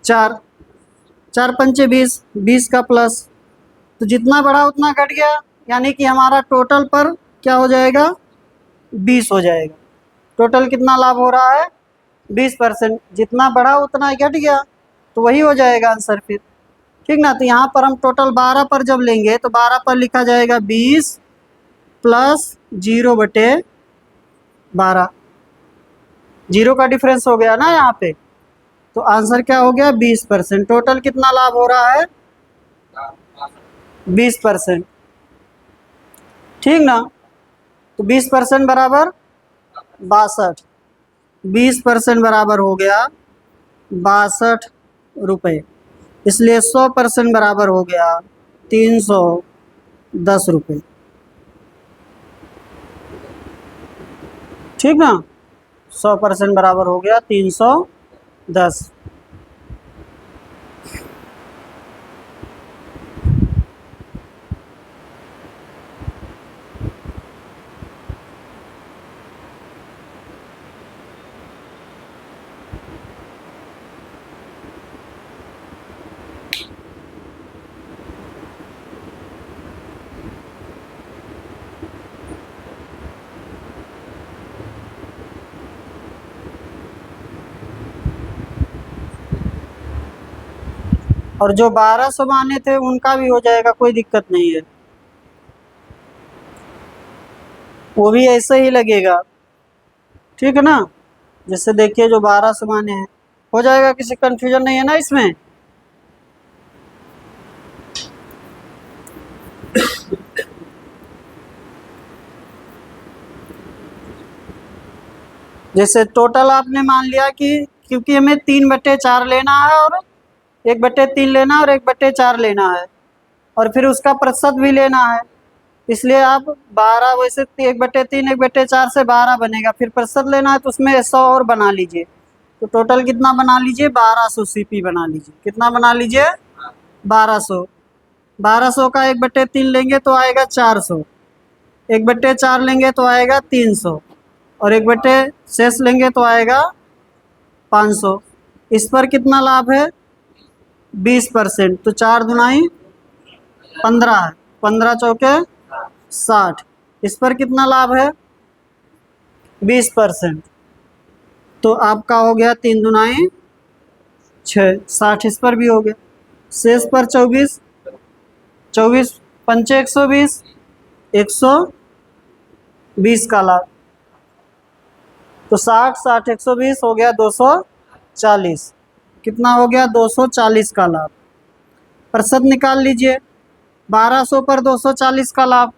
4। 4 पंचे 20, 20 का प्लस, तो जितना बढ़ा उतना घट गया, यानी कि हमारा टोटल पर क्या हो जाएगा, 20 हो जाएगा। टोटल कितना लाभ हो रहा है, 20%। जितना बढ़ा उतना घट गया, तो वही हो जाएगा आंसर फिर, ठीक ना। तो यहाँ पर हम टोटल 12 पर जब लेंगे तो 12 पर लिखा जाएगा 20 प्लस 0/12। 0 का डिफरेंस हो गया ना यहाँ पे, तो आंसर क्या हो गया, 20%। टोटल कितना लाभ हो रहा है, 20%, ठीक ना। तो 20% बराबर 62। 20% बराबर हो गया 62 रुपये, इसलिए 100% बराबर हो गया 310 रुपये, ठीक ना। 100% बराबर हो गया 310। और जो 1200 माने थे उनका भी हो जाएगा, कोई दिक्कत नहीं है, वो भी ऐसे ही लगेगा, ठीक है ना। जैसे देखिए जो 1200 माने हैं हो जाएगा, किसी कंफ्यूजन नहीं है ना इसमें। जैसे टोटल आपने मान लिया कि क्योंकि हमें 3/4 लेना है और 1/3 लेना है और 1/4 लेना है, और फिर उसका प्रतिशत भी लेना है, इसलिए आप 12, वैसे 1/3 1/4 से 12 बनेगा, फिर प्रतिशत लेना है तो उसमें 100 और बना लीजिए, तो टोटल कितना बना लीजिए, 1200 CP बना लीजिए। कितना बना लीजिए, 1200। 1200 का 1/3 लेंगे तो आएगा 400, 1/4 लेंगे तो आएगा 300, और 1/, शेष लेंगे तो आएगा 500। इस पर कितना लाभ है, 20%, तो 4 दूनाई 15 है, 15 चौके 60, इस पर कितना लाभ है 20%। तो आपका हो गया 3 दूनाएं 6, 60 इस पर भी हो गया। शेष पर 24, 24 पंचे 120, 120 का लाभ। तो 60 60 120 हो गया 240। कितना हो गया 240 का लाभ। प्रतिशत निकाल लीजिए 1200 पर 240 का लाभ।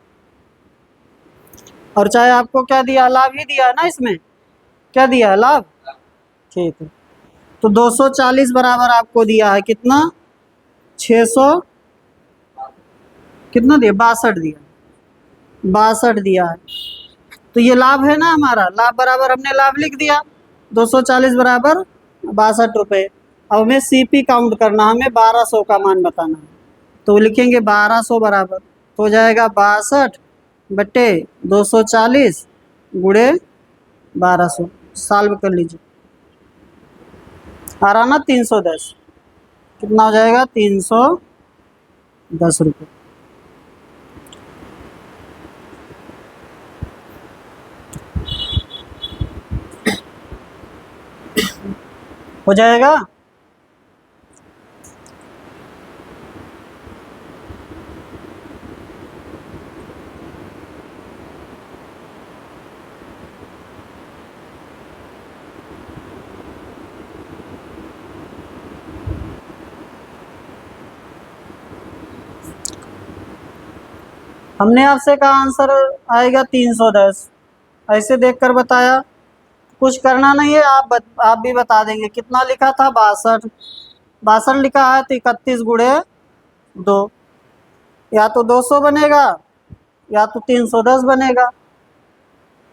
और चाहे आपको क्या दिया लाभ ही दिया है ना, इसमें क्या दिया है लाभ। ठीक है, तो 240 बराबर आपको दिया है कितना 600 कितना दिया 62 दिया 62 दिया है। तो ये लाभ है ना हमारा, लाभ बराबर हमने लाभ लिख दिया 240 बराबर 62 रुपये। अब हमें सीपी काउंट करना, हमें 1200 का मान बताना है। तो लिखेंगे 1200 बराबर तो हो जाएगा 62 बटे 240 गुणे 1200। सॉल्व कर लीजिए, आ रहा ना 310। कितना हो जाएगा 310 रुपये। हो जाएगा। हमने आपसे कहा आंसर आएगा 310, ऐसे देखकर बताया। कुछ करना नहीं है, आप भी बता देंगे। कितना लिखा था 62, 62 लिखा है तो 31 गुणे 2, या तो 200 बनेगा या तो 310 बनेगा,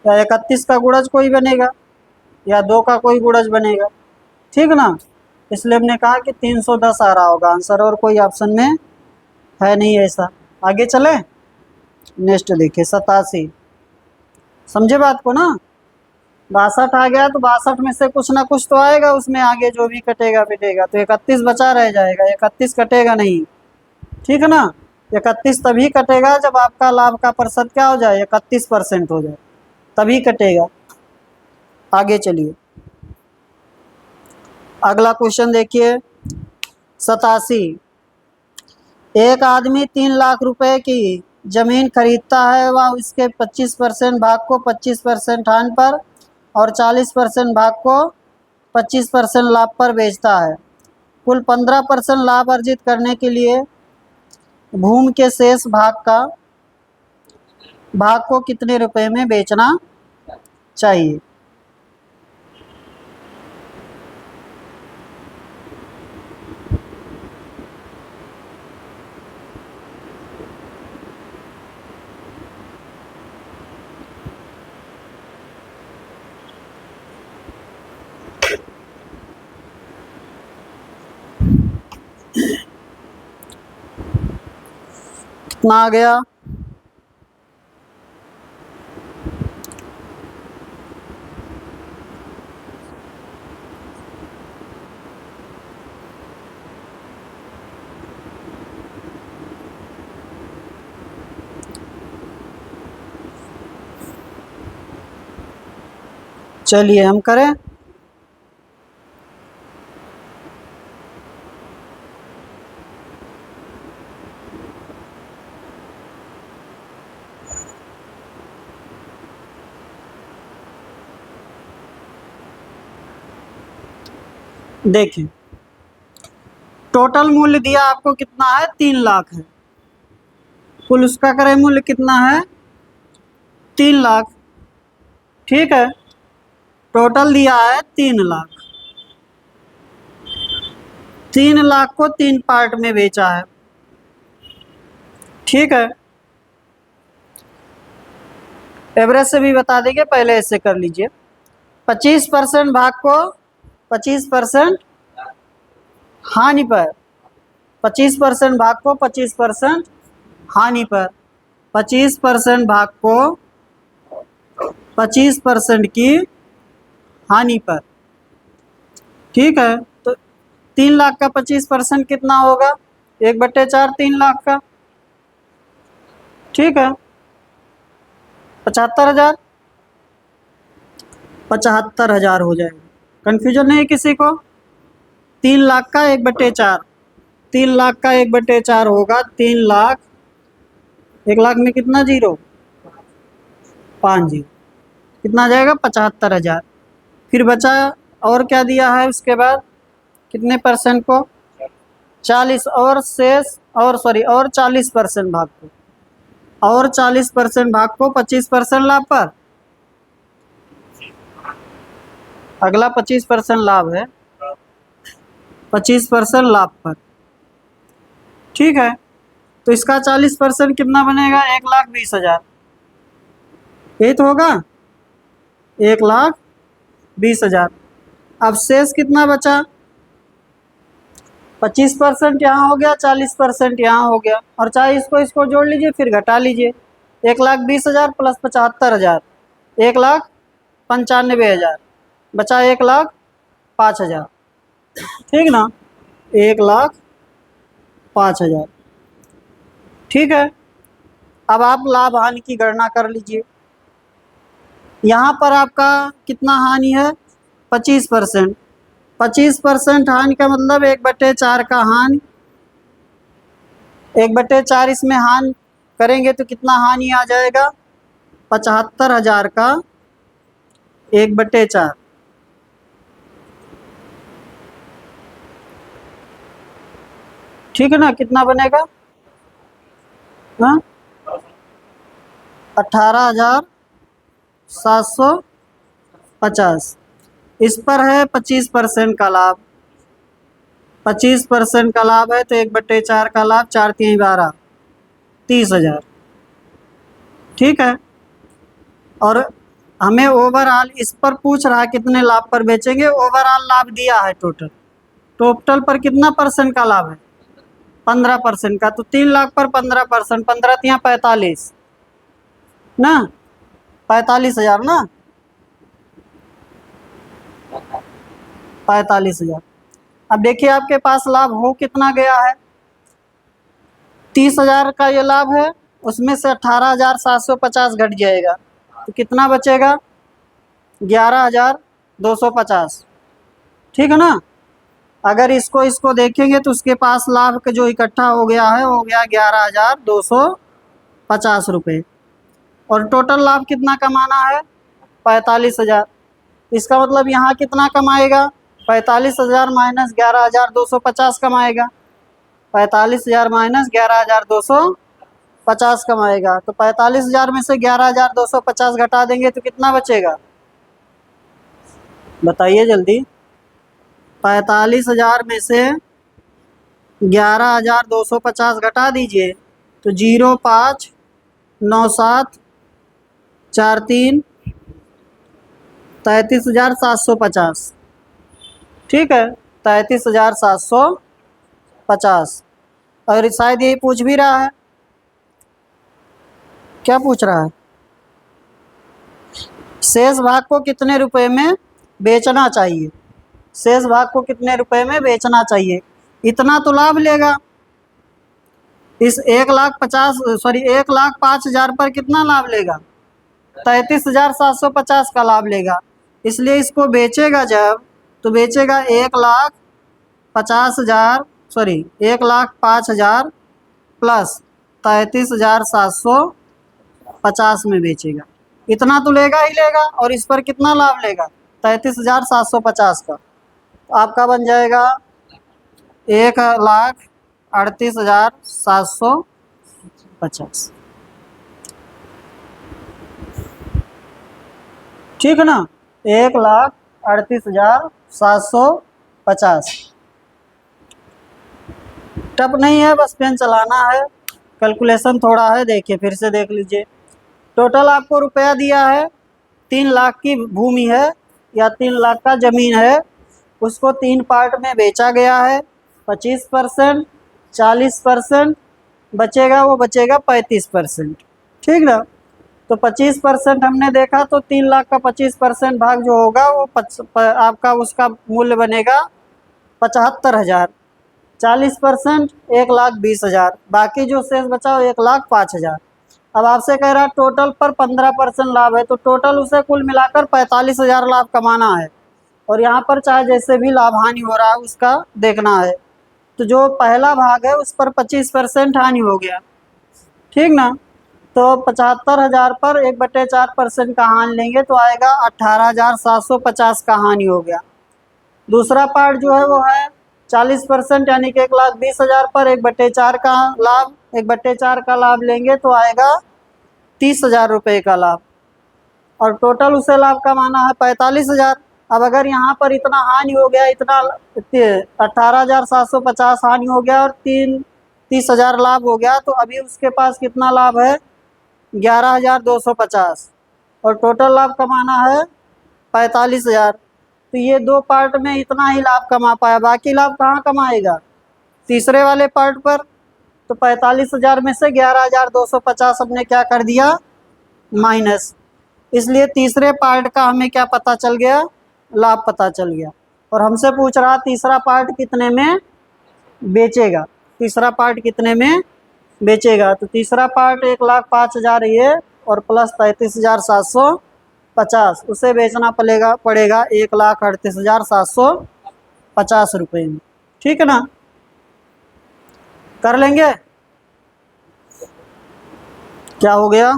या 31 का गुणज कोई बनेगा या 2 का कोई गुणज बनेगा। ठीक ना, इसलिए हमने कहा कि 310 आ रहा होगा आंसर, और कोई ऑप्शन में है नहीं ऐसा। आगे चले, नेक्स्ट देखिए 87। समझे बात को ना, 62 आ गया तो 62 में से कुछ ना कुछ तो आएगा उसमें, आगे जो भी कटेगा पिटेगा। तो 31 बचा रह जाएगा, 31 कटेगा नहीं। ठीक है ना, 31 तभी कटेगा जब आपका लाभ का प्रतिशत क्या हो जाए 31% हो जाए, तभी कटेगा। आगे चलिए, अगला क्वेश्चन देखिए 87। एक आदमी 3 लाख रुपए की जमीन खरीदता है, वह इसके 25% भाग को 25% हानि पर और 40% भाग को 25% लाभ पर बेचता है। कुल 15% लाभ अर्जित करने के लिए भूमि के शेष भाग को कितने रुपए में बेचना चाहिए। कितना आ गया चलिए हम करें। देखिए टोटल मूल्य दिया आपको कितना है 3 लाख है, कुल उसका क्रय मूल्य कितना है 3 लाख। ठीक है, टोटल दिया है 3 लाख। 3 लाख को 3 पार्ट में बेचा है। ठीक है, एवरेज से भी बता देंगे, पहले ऐसे कर लीजिए। 25% भाग को 25% हानि पर, 25% भाग को 25% हानि पर, 25% भाग को 25% की हानि पर। ठीक है, तो 3 लाख का 25% कितना होगा 1/4 3 लाख का। ठीक है, 75,000, 75,000 हो जाएगा। कन्फ्यूजन नहीं है किसी को? 3,00,000 का 1/4, 3,00,000 का 1/4 होगा 3,00,000। 1,00,000 में कितना जीरो? 5 जीरो, कितना आ जाएगा? 75,000। फिर बचा और क्या दिया है उसके बाद, कितने परसेंट को? 40 और शेष और 40% भाग को, और 40% भाग को 25% लाभ पर। अगला 25% लाभ है, 25% लाभ पर, ठीक है। तो इसका 40% कितना बनेगा? 1,20,000, यही तो होगा, 1,20,000। अब शेष कितना बचा? 25% यहाँ हो गया, 40% यहाँ हो गया, और चाहे इसको जोड़ लीजिए फिर घटा लीजिए। 1,20,000 प्लस 75,000, 1,95,000, बचा 1,05,000, ठीक ना? 1,05,000, ठीक है। अब आप लाभ हानि की गणना कर लीजिए। यहाँ पर आपका कितना हानि है? 25%। 25% हानि का मतलब 1/4 का हानि, 1/4 इसमें हानि करेंगे तो कितना हानि आ जाएगा? 75,000 का 1/4, ठीक है ना? कितना बनेगा? हाँ, 18,750। इस पर है 25% का लाभ, 25% का लाभ है तो 1/4 का लाभ, 4 3 12, 30,000, ठीक है। और हमें ओवरऑल इस पर पूछ रहा है कितने लाभ पर बेचेंगे। ओवरऑल लाभ दिया है टोटल, टोटल पर कितना परसेंट का लाभ है? 15% का। तो 3,00,000 पर 15%, 15 तिया 45 ना, 45,000 ना, 45,000। अब देखिए आपके पास लाभ हो कितना गया है? 30,000 का ये लाभ है, उसमें से 18,750 घट जाएगा तो कितना बचेगा? 11,250, ठीक है ना? अगर इसको देखेंगे तो उसके पास लाभ का जो इकट्ठा हो गया है हो गया 11,250 रुपये, और टोटल लाभ कितना कमाना है? 45,000। इसका मतलब यहाँ कितना कमाएगा? 45,000 माइनस 11,250 कमाएगा, 45,000 माइनस 11,250 कमाएगा। तो 45,000 में से 11,250 घटा देंगे तो कितना बचेगा? बताइए जल्दी। 45,000 में से 11,250 घटा दीजिए तो 0,59743 33,750, ठीक है, 33,750। और शायद यही पूछ भी रहा है, क्या पूछ रहा है? शेष भाग को कितने रुपए में बेचना चाहिए, शेष भाग को कितने रुपए में बेचना चाहिए। इतना तो लाभ लेगा, इस 1,05,000 पर कितना लाभ लेगा? 33,750 का लाभ लेगा। इसलिए इसको बेचेगा जब, तो बेचेगा 1,05,000 प्लस 33,750 में बेचेगा। इतना तो लेगा ही लेगा, और इस पर कितना लाभ लेगा? 33,750 का। तो आपका बन जाएगा 1,38,750, ठीक है ना? 1,38,750। टप नहीं है, बस पेन चलाना है, कैलकुलेशन थोड़ा है, देखिए फिर से देख लीजिए। टोटल आपको रुपया दिया है, 3,00,000 की भूमि है या 3,00,000 का ज़मीन है, उसको 3 पार्ट में बेचा गया है। 25%, 40% बचेगा, वो बचेगा 35%, ठीक ना? तो 25% हमने देखा, तो 3,00,000 का 25% भाग जो होगा वो आपका उसका मूल्य बनेगा 75,000। 40% 1,20,000, बाकी जो शेष बचा वो 1,05,000। अब आपसे कह रहा है टोटल पर 15% लाभ है, तो टोटल उसे कुल मिलाकर 45,000 लाभ कमाना है, और यहाँ पर चाहे जैसे भी लाभ हानि हो रहा है उसका देखना है। तो जो पहला भाग है उस पर 25% हानि हो गया, ठीक ना। तो 75,000 पर 1/4% का हानि लेंगे तो आएगा 18,750 का हानि हो गया। दूसरा पार्ट जो है वो है 40% यानी कि 1,20,000 पर 1/4 का लाभ, 1/4 का लाभ लेंगे तो आएगा 30,000 रुपये का लाभ, और टोटल उसे लाभ कमाना है 45,000। अब अगर यहाँ पर इतना हानि हो गया, इतना 18,750 हानि हो गया और 30,000 लाभ हो गया, तो अभी उसके पास कितना लाभ है 11,250, और टोटल लाभ कमाना है 45,000। तो ये दो पार्ट में इतना ही लाभ कमा पाया, बाकी लाभ कहाँ कमाएगा, तीसरे वाले पार्ट पर। तो 45,000 में से 11,250 हमने क्या कर दिया, माइनस, इसलिए तीसरे पार्ट का हमें क्या पता चल गया, लाभ पता चल गया। और हमसे पूछ रहा तीसरा पार्ट कितने में बेचेगा, तीसरा पार्ट कितने में बेचेगा। तो तीसरा पार्ट 1,05,000 ये और प्लस 33,750, उसे बेचना पड़ेगा 1,38,750 रुपये में, ठीक है ना। कर लेंगे, क्या हो गया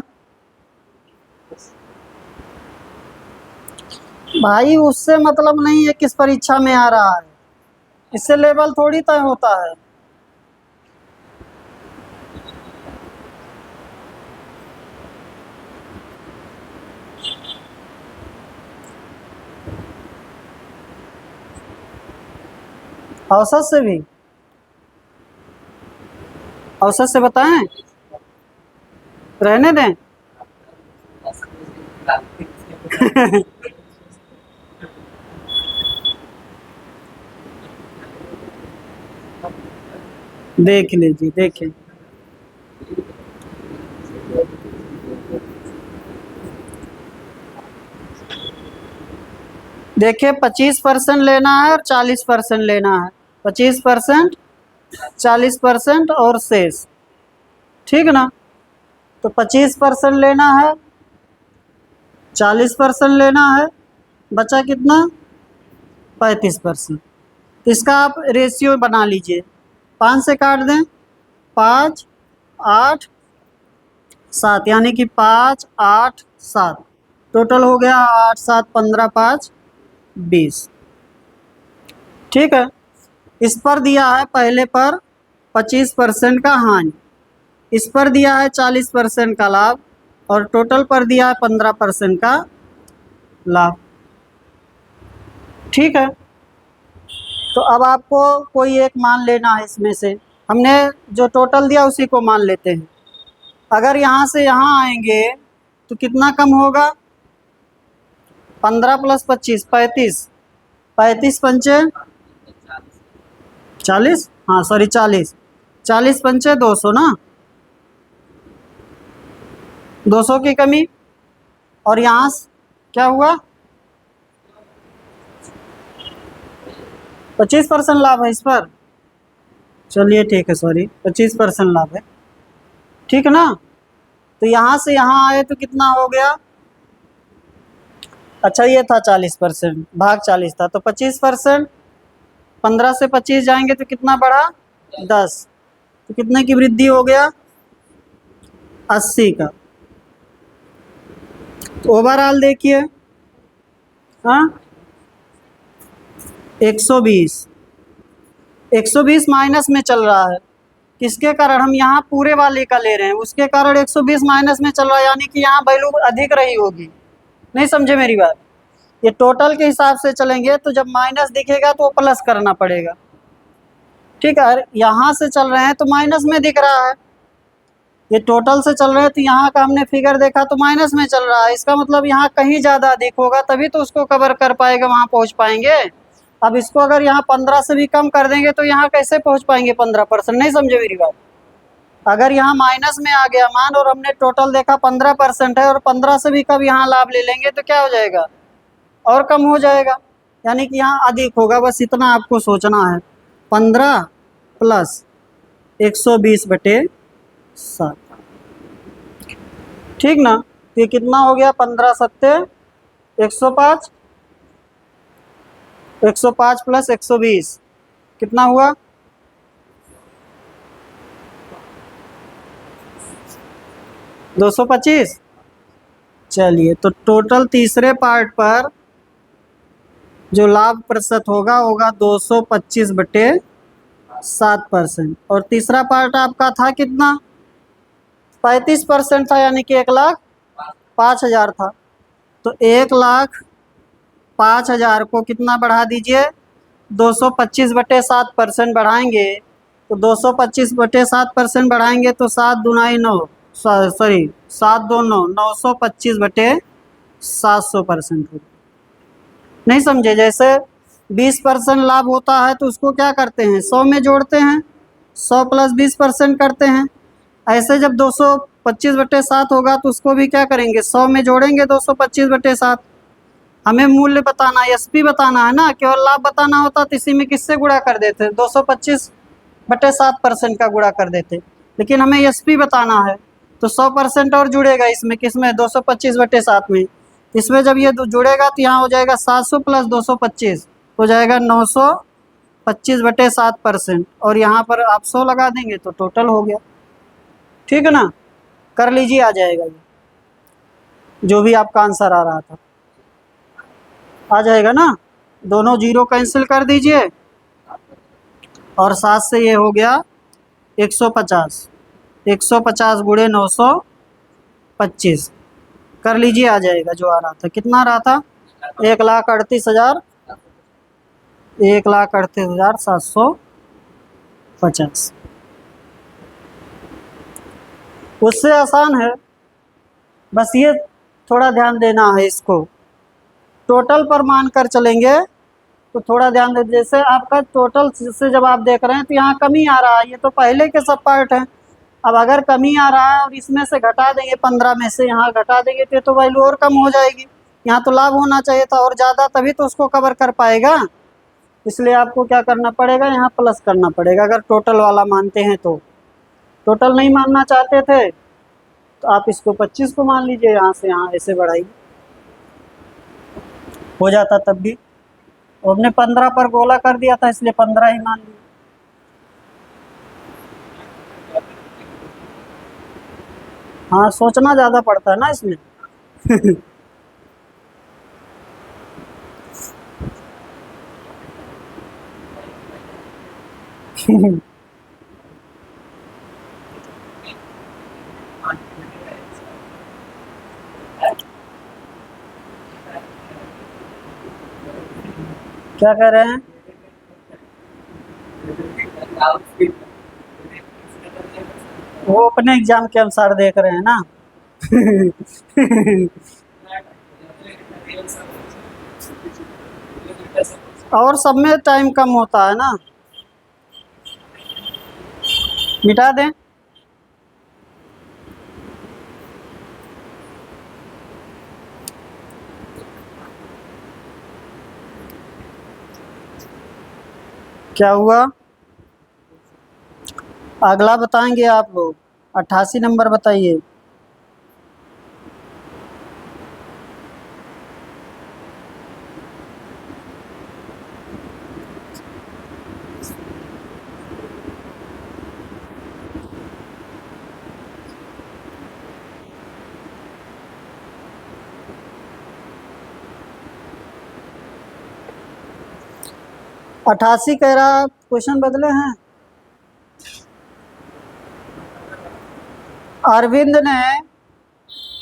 भाई, उससे मतलब नहीं है किस परीक्षा में आ रहा है, इससे लेवल थोड़ी तय होता है। औसत से भी, औसत से बताएं, रहने दें। देख लीजिए, देखें, देखिए 25% लेना है और 40% लेना है, 25%, 40% और शेष, ठीक ना। तो 25% लेना है, 40% लेना है, बचा कितना 35%। तो इसका आप रेशियो बना लीजिए, 5 से काट दें, 5, 8, 7, यानी कि 5, 8, 7, टोटल हो गया 8, 7, 15, 5, 20, ठीक है। इस पर दिया है पहले पर 25% का हानि, इस पर दिया है 40% का लाभ, और टोटल पर दिया है 15% का लाभ, ठीक है। तो अब आपको कोई एक मान लेना है, इसमें से हमने जो टोटल दिया उसी को मान लेते हैं। अगर यहाँ से यहाँ आएंगे तो कितना कम होगा, 15 + 25 35, 35 पंचे 40, हाँ सॉरी 40, 40 पंचे 200 ना, 200 की कमी, और यहाँ क्या हुआ 25% लाभ है इस पर, चलिए ठीक है, सॉरी 25% लाभ है, ठीक है ना। तो यहाँ से यहाँ आए तो कितना हो गया, अच्छा ये था 40%, भाग 40 था, तो 25%, 15 से 25 जाएंगे तो कितना बढ़ा 10, तो कितने की वृद्धि हो गया 80 का। तो ओवरऑल देखिए, हाँ 120, 120 माइनस में चल रहा है, किसके कारण, हम यहाँ पूरे वाले का ले रहे हैं, उसके कारण 120 माइनस में चल रहा है, यानी कि यहाँ वैल्यू अधिक रही होगी, नहीं समझे मेरी बात। ये टोटल के हिसाब से चलेंगे तो जब माइनस दिखेगा तो प्लस करना पड़ेगा, ठीक है। यहाँ से चल रहे हैं तो माइनस में दिख रहा है, ये टोटल से चल रहे हैं तो यहाँ का हमने फिगर देखा तो माइनस में चल रहा है, इसका मतलब यहाँ कहीं ज़्यादा अधिक होगा, तभी तो उसको कवर कर पाएगा, वहाँ पहुँच पाएंगे। अब इसको अगर यहाँ 15 से भी कम कर देंगे तो यहाँ कैसे पहुँच पाएंगे 15%, नहीं समझे मेरी बात। अगर यहाँ माइनस में आ गया मान और हमने टोटल देखा 15% है, और 15 से भी कम यहाँ लाभ ले लेंगे तो क्या हो जाएगा, और कम हो जाएगा, यानी कि यहाँ अधिक होगा, बस इतना आपको सोचना है। 15 + 120/7, ठीक ना। तो ये कितना हो गया, 15 सत्ते 105, 105 प्लस 120 कितना हुआ, 225। चलिए, तो टोटल तीसरे पार्ट पर जो लाभ प्रतिशत होगा होगा 225/7%। और तीसरा पार्ट आपका था कितना, 35% था, यानी कि 1,05,000 था। तो 1,05,000 को कितना बढ़ा दीजिए, 225/7% बढ़ाएंगे। तो 225/7% बढ़ाएंगे तो 7×2=9, सॉरी 7×2=9, 925/700% होगा। नहीं समझे, जैसे 20% लाभ होता है तो उसको क्या करते हैं, 100 में जोड़ते हैं, 100 + 20% करते हैं। ऐसे जब 225/7 होगा तो उसको भी क्या करेंगे, 100 में जोड़ेंगे 225/7। हमें मूल्य बताना, एसपी बताना है ना, केवल लाभ बताना होता तो इसी में किससे गुणा कर देते, 225/7% का गुणा कर देते। लेकिन हमें एसपी बताना है तो 100% और जुड़ेगा इसमें, किसमें, 225/7 में। इसमें जब ये जुड़ेगा तो यहाँ हो जाएगा 700 + 225 हो जाएगा 925/7%। और यहाँ पर आप 100 लगा देंगे तो टोटल हो गया। ठीक है ना, कर लीजिए, आ जाएगा ये जो भी आपका आंसर आ रहा था, आ जाएगा ना। दोनों जीरो कैंसिल कर दीजिए और 7 से ये हो गया 150, 150 × 925 कर लीजिए, आ जाएगा जो आ रहा था। कितना आ रहा था, 1,38,000, 1,38,750। उससे आसान है, बस ये थोड़ा ध्यान देना है इसको। टोटल पर मान कर चलेंगे तो थोड़ा ध्यान दे, जैसे आपका टोटल से जब आप देख रहे हैं तो यहाँ कमी आ रहा है, ये तो पहले के सब पार्ट हैं। अब अगर कमी आ रहा है और इसमें से घटा देंगे, 15 में से यहाँ घटा देंगे तो वैल्यू और कम हो जाएगी। यहाँ तो लाभ होना चाहिए था और ज़्यादा, तभी तो उसको कवर कर पाएगा। इसलिए आपको क्या करना पड़ेगा, यहाँ प्लस करना पड़ेगा अगर टोटल वाला मानते हैं तो। टोटल नहीं मानना चाहते थे तो आप इसको 25 को मान लीजिए, यहाँ से यहाँ ऐसे बढ़ाइए, हो जाता तब भी। हमने 15 पर गोला कर दिया था इसलिए 15 ही मान लिया। हाँ, सोचना ज़्यादा पड़ता है ना इसमें। क्या कह रहे हैं, वो अपने एग्जाम के अनुसार देख रहे हैं ना। और सब में टाइम कम होता है ना, मिटा दें। क्या हुआ, अगला बताएंगे आप लोग, 88 नंबर बताइए। अठासी कह रहा, क्वेश्चन बदले हैं। अरविंद ने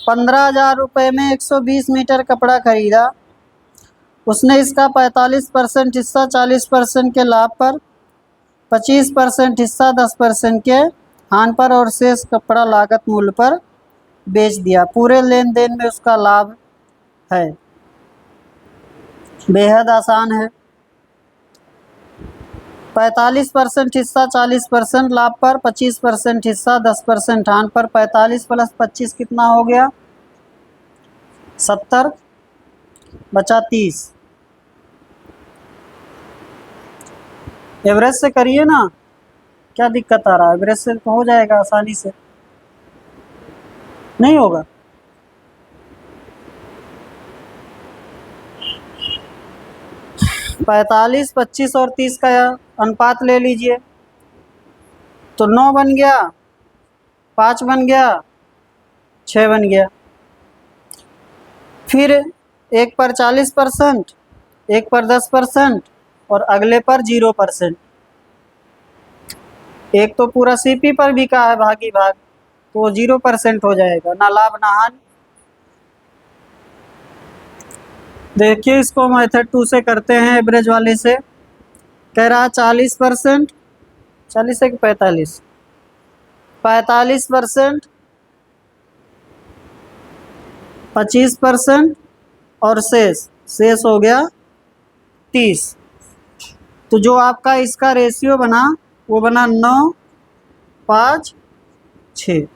15,000 रुपये में 120 मीटर कपड़ा खरीदा। उसने इसका 45% हिस्सा 40% के लाभ पर, 25% हिस्सा 10% के हानि पर और शेष कपड़ा लागत मूल्य पर बेच दिया। पूरे लेन देन में उसका लाभ है। बेहद आसान है। 45% हिस्सा 40% लाभ पर, 25% हिस्सा 10% हानि पर। 45 + 25 कितना हो गया, 70, बचा 30। एवरेज से करिए ना, क्या दिक्कत आ रहा है, एवरेज से तो हो जाएगा आसानी से। नहीं होगा, 45, 25 और 30 का अनुपात ले लीजिए। तो 9 बन गया, 5 बन गया, 6 बन गया। फिर एक पर 40%, एक पर 10% और अगले पर 0%। एक तो पूरा सीपी पर बिका है भागी भाग, तो 0% हो जाएगा, ना लाभ ना हानि। देखिए इसको मेथड 2 से करते हैं, एवरेज वाले से। कह रहा 40%, 40 है कि 45, 45%, 25% और शेष हो गया 30। तो जो आपका इसका रेशियो बना वो बना 9, 5, 6।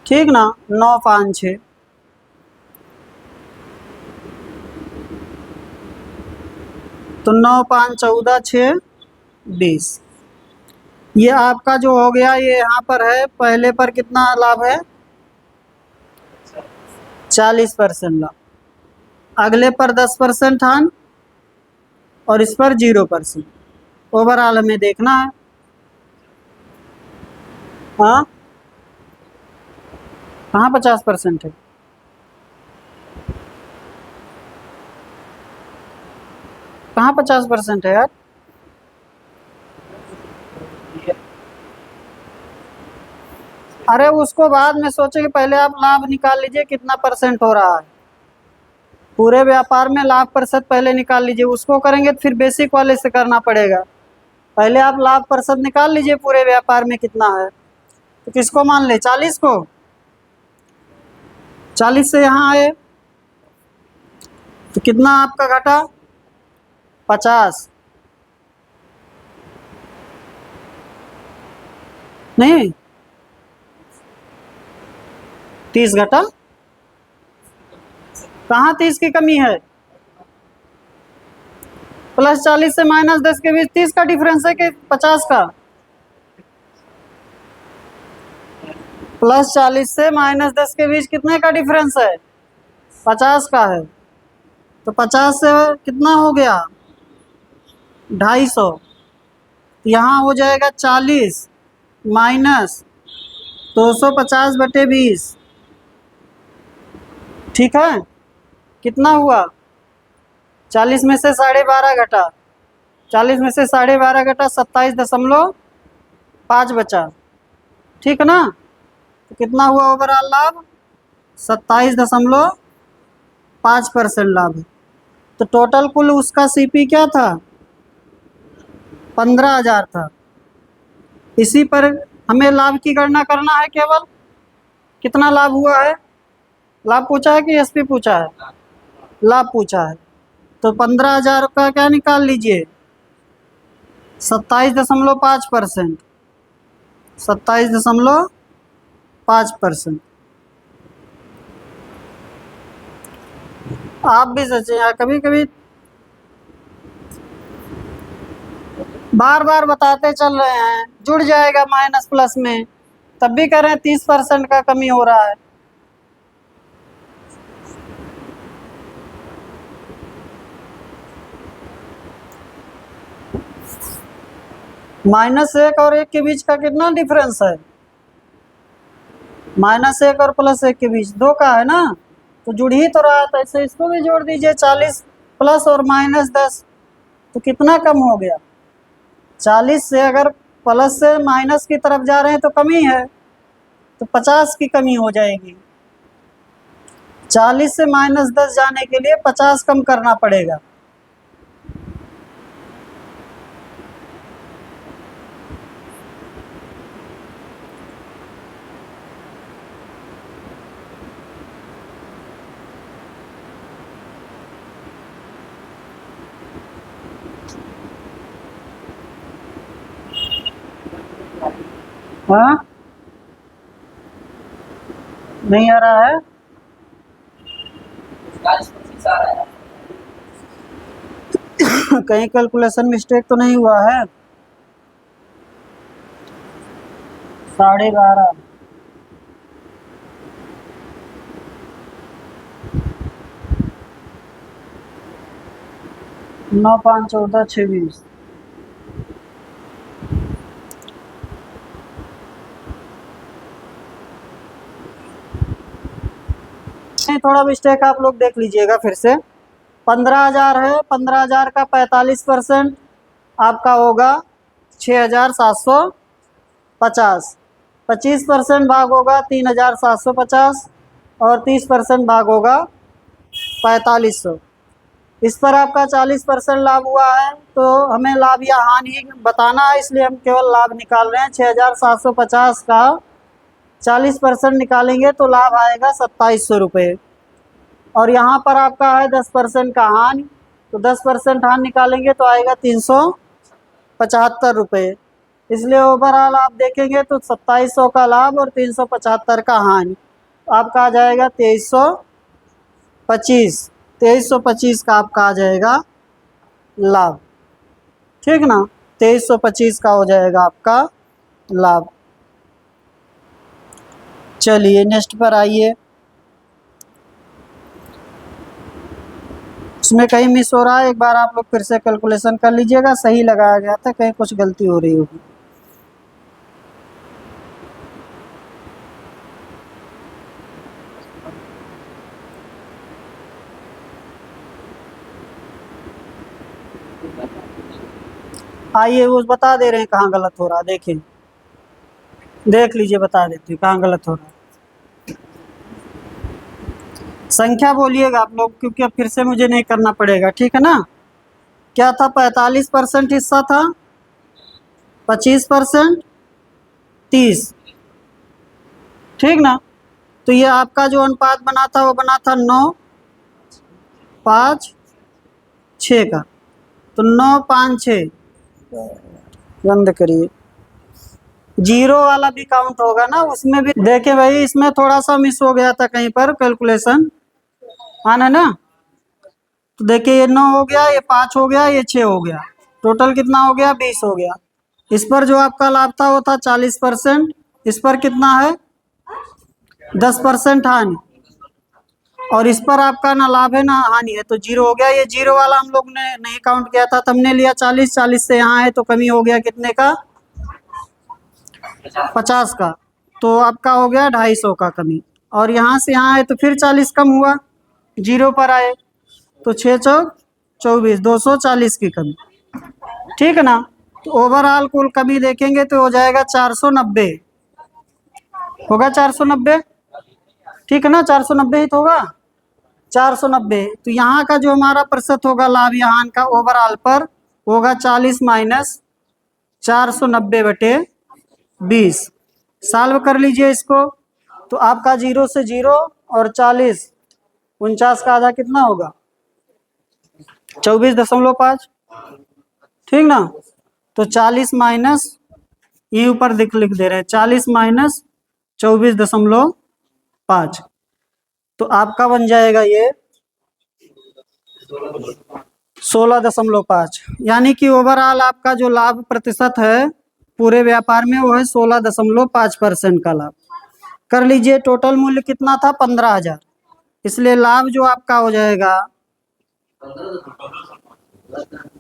ठीक ना, 9, 5, 6। तो 9, 5, 14, 6, 20। ये आपका जो हो गया, ये यहाँ पर है, पहले पर कितना लाभ है? 40% लाभ, अगले पर 10% हानि और इस पर 0%। ओवरऑल हमें देखना है। हाँ, कहाँ 50% है? कहाँ 50% है यार? अरे उसको बाद में सोचे कि पहले आप लाभ निकाल लीजिए कितना परसेंट हो रहा है। पूरे व्यापार में लाभ प्रतिशत पहले निकाल लीजिए, उसको करेंगे तो फिर बेसिक वाले से करना पड़ेगा। पहले आप लाभ प्रतिशत निकाल लीजिए पूरे व्यापार में कितना है। तो किसको मान ले? 40 को। 40 से यहाँ आए तो कितना आपका घटा? 50। नहीं, 30 घटा। कहाँ 30 की कमी है? +40 से -10 के बीच 30 का डिफरेंस है कि 50 का? +40 से -10 के बीच कितने का डिफरेंस है? 50 का है। तो 50 से कितना हो गया? 250। यहाँ हो जाएगा 40 माइनस 250/20। ठीक है, कितना हुआ? 40 में से 12.5 घटा, 40 में से 12.5 घटा 27.5 बचा। ठीक ना? तो कितना हुआ ओवरऑल लाभ? 27.5% लाभ है। तो टोटल कुल उसका सीपी क्या था? 15,000 था। इसी पर हमें लाभ की गणना करना है केवल। कितना लाभ हुआ है? लाभ पूछा है कि एसपी पूछा है? लाभ पूछा है। तो 15,000 का क्या निकाल लीजिए? 27.5%, 27.5%। आप भी सोचें यार, कभी कभी बार बार बताते चल रहे हैं, जुड़ जाएगा माइनस प्लस में, तब भी कह रहे हैं 30% का कमी हो रहा है। -1 और 1 के बीच का कितना डिफरेंस है? -1 और +1 के बीच 2 का है ना, तो जुड़ ही तो रहा था। ऐसे इसको भी जोड़ दीजिए, 40 प्लस और -10, तो कितना कम हो गया? 40 से अगर प्लस से माइनस की तरफ जा रहे हैं तो कमी है, तो 50 की कमी हो जाएगी। 40 से -10 जाने के लिए 50 कम करना पड़ेगा। हाँ, नहीं आ रहा है? कहीं कैलकुलेशन मिस्टेक तो नहीं हुआ है? 12.5। 9 5 14 26। थोड़ा मिस्टेक आप लोग देख लीजिएगा फिर से। 15,000 है, 15,000 का 45% आपका होगा 6,750। 25% भाग होगा 3,750 और 30% भाग होगा 4,500। इस पर आपका 40% लाभ हुआ है, तो हमें लाभ या हानि बताना है, इसलिए हम केवल लाभ निकाल रहे हैं। 6,750 का 40% निकालेंगे तो लाभ आएगा 2,700 रुपये। और यहाँ पर आपका है 10% का हानि, तो 10% हानि निकालेंगे तो आएगा 375 रुपये। इसलिए ओवरऑल आप देखेंगे तो 2,700 का लाभ और 375 का हानि, आपका आ जाएगा 2,325। 2,325 का आपका आ जाएगा लाभ, ठीक ना। 2,325 का हो जाएगा आपका लाभ। चलिए नेक्स्ट पर आइए। इसमें कहीं मिस हो रहा है, एक बार आप लोग फिर से कैलकुलेशन कर लीजिएगा। सही लगाया गया था, कहीं कुछ गलती हो रही होगी। आइए वो बता दे रहे हैं कहाँ गलत हो रहा है, देखिए देख लीजिए, बता देते हैं कहाँ गलत हो रहा है। संख्या बोलिएगा आप लोग, क्योंकि अब फिर से मुझे नहीं करना पड़ेगा, ठीक है ना। क्या था, 45% हिस्सा था, 25%, 30, ठीक ना। तो ये आपका जो अनुपात बना था वो बना था 9:5:6 का। तो 9:5:6 बंद करिए। जीरो वाला भी काउंट होगा ना, उसमें भी देखिए भाई, इसमें थोड़ा सा मिस हो गया था कहीं पर कैलकुलेशन, आना ना। तो देखिए ये 9 हो गया, ये 5 हो गया, ये 6 हो गया, टोटल कितना हो गया, 20 हो गया। इस पर जो आपका लाभ था वो था 40%, इस पर कितना है 10% हानि, और इस पर आपका ना लाभ है ना हानि है, तो जीरो हो गया। ये जीरो वाला हम लोग ने नहीं काउंट किया था, तो हमने लिया 40, 40 से यहाँ है तो कमी हो गया कितने का, 50 का, तो आपका हो गया 250 का कमी। और यहाँ से यहाँ है तो फिर 40 कम हुआ, जीरो पर आए तो 6 चौक 24, 240 की कमी, ठीक है ना। तो ओवरऑल कुल कमी देखेंगे तो हो जाएगा 490, होगा 490, ठीक है ना, 490 ही तो होगा, 490। तो यहाँ का जो हमारा प्रतिशत होगा लाभ यहाँ का ओवरऑल पर होगा 40 माइनस 490/20। सॉल्व कर लीजिए इसको, तो आपका 0 से 0 और 40, 49 का आधा कितना होगा, 24.5, ठीक ना। तो 40 माइनस, ये ऊपर लिख दे रहे हैं, 40 माइनस 24.5, तो आपका बन जाएगा ये 16.5। यानी कि ओवरऑल आपका जो लाभ प्रतिशत है पूरे व्यापार में वो है 16.5% का लाभ। कर लीजिए, टोटल मूल्य कितना था, 15,000, इसलिए लाभ जो आपका हो जाएगा,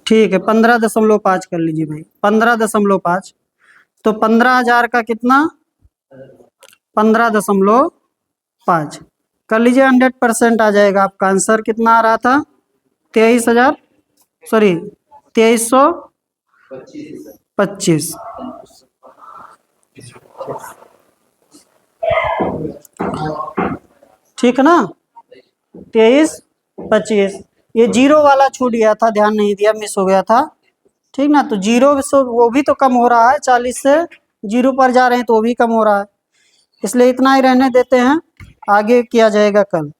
ठीक है 15.5 कर लीजिए भाई, 15.5। तो 15,000 का कितना, 15.5 कर लीजिए, 100% आ जाएगा आपका आंसर। कितना आ रहा था, 23,000, सॉरी 2325, ठीक है ना, 2325। ये जीरो वाला छूट गया था, ध्यान नहीं दिया, मिस हो गया था, ठीक ना। तो जीरो वो भी तो कम हो रहा है, 40 से जीरो पर जा रहे हैं तो वो भी कम हो रहा है, इसलिए इतना ही रहने देते हैं, आगे किया जाएगा कल।